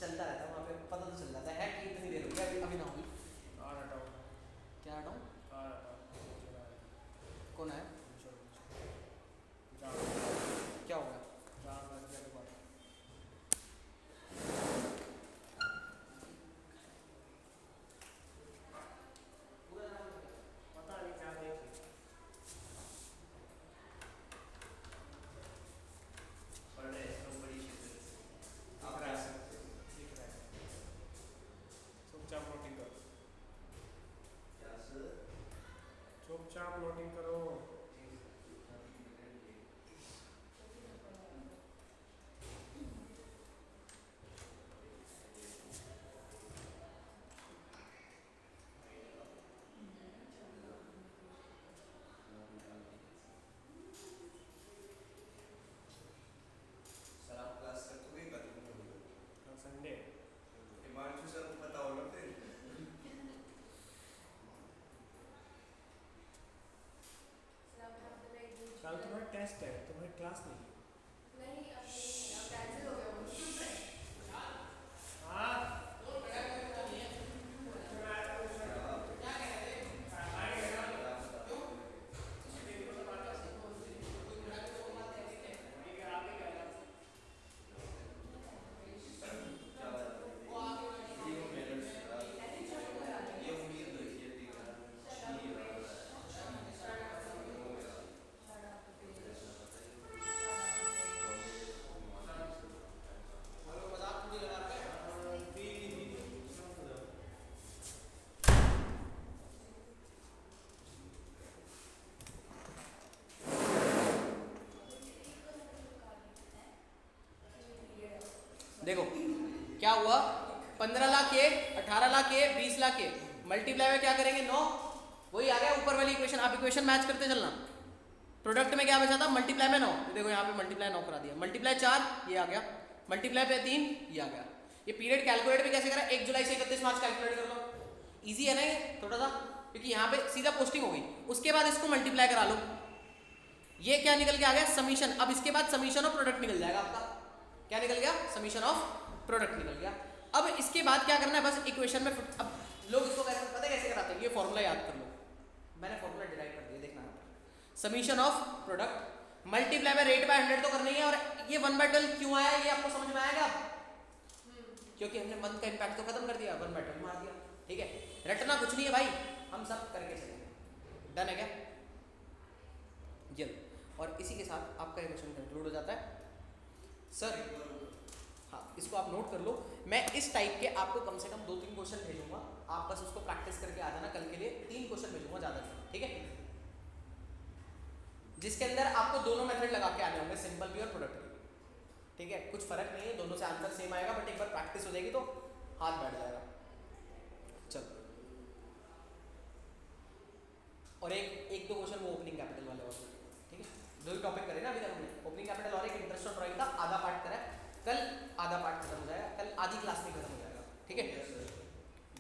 चलता रहता है वहाँ पे, पता तो चल जाता है कि इतनी देर हो गई, अभी ना होगी। क्या हटाऊँ? कौन है? क्या होगा? क्लास नहीं नहीं अब कैंसिल हो गया वो हाँ देखो क्या हुआ, 15 लाख ये, 18 लाख ये, 20 लाख ये, मल्टीप्लाई में क्या करेंगे 9, वही आ गया ऊपर वाली इक्वेशन। आप इक्वेशन मैच करते चलना। प्रोडक्ट में क्या बचा था, मल्टीप्लाई में 9, देखो यहाँ पे मल्टीप्लाई 9 करा दिया, मल्टीप्लाई 4 ये आ गया, मल्टीप्लाई पे 3 ये आ गया। ये पीरियड कैलकुलेट भी कैसे करा, 1 जुलाई से 31 मार्च कैलकुलेट कर लो, ईजी है ना ये थोड़ा सा, क्योंकि यहाँ पे सीधा पोस्टिंग हो गई। उसके बाद इसको मल्टीप्लाई करा लो, ये क्या निकल के आ गया समीशन। अब इसके बाद समीशन ऑफ प्रोडक्ट निकल जाएगा आपका, क्या निकल गया, समीशन ऑफ प्रोडक्ट निकल गया। अब इसके बाद क्या करना है, बस इक्वेशन में अब लोग इसको कैसे पता है कैसे कराते हैं, ये फॉर्मूला याद कर लो, मैंने फॉर्मूला डिराइव कर दिया, देखना समीशन ऑफ प्रोडक्ट मल्टीप्लाई में रेट बाय 100 तो करना ही है। और ये 1/12 क्यों आया, ये आपको समझ में आएगा अब, क्योंकि हमने मंथ का इम्पैक्ट तो खत्म कर दिया, 1/12 मार दिया, ठीक है। रटना कुछ नहीं है भाई, हम सब करके चलेंगे, डन है क्या, जल्द। और इसी के साथ आपका क्वेश्चन कंक्लूड हो जाता है सर। हाँ, इसको आप नोट कर लो, मैं इस टाइप के आपको कम से कम 2-3 क्वेश्चन भेजूंगा, आप बस उसको प्रैक्टिस करके आ जाना। कल के लिए 3 क्वेश्चन भेजूंगा, ज़्यादा नहीं, ठीक है, जिसके अंदर आपको दोनों मेथड लगा के आने होंगे, सिंपल भी और प्रोडक्ट भी, ठीक है। कुछ फर्क नहीं है, दोनों से आंसर सेम आएगा, बट एक बार प्रैक्टिस हो जाएगी तो हाथ बैठ जाएगा। चलो, और एक दो क्वेश्चन वो ओपनिंग कैपिटल वाले और, ठीक है। 2 ही टॉपिक करे ना अभी तक हमने, ओपनिंग कैपिटल और एक इंटरेस्ट ऑफ ड्राइंग का आधा पार्ट करा है, कल आधा पार्ट खत्म हो जाएगा, कल आधी क्लास में खत्म हो जाएगा, ठीक है।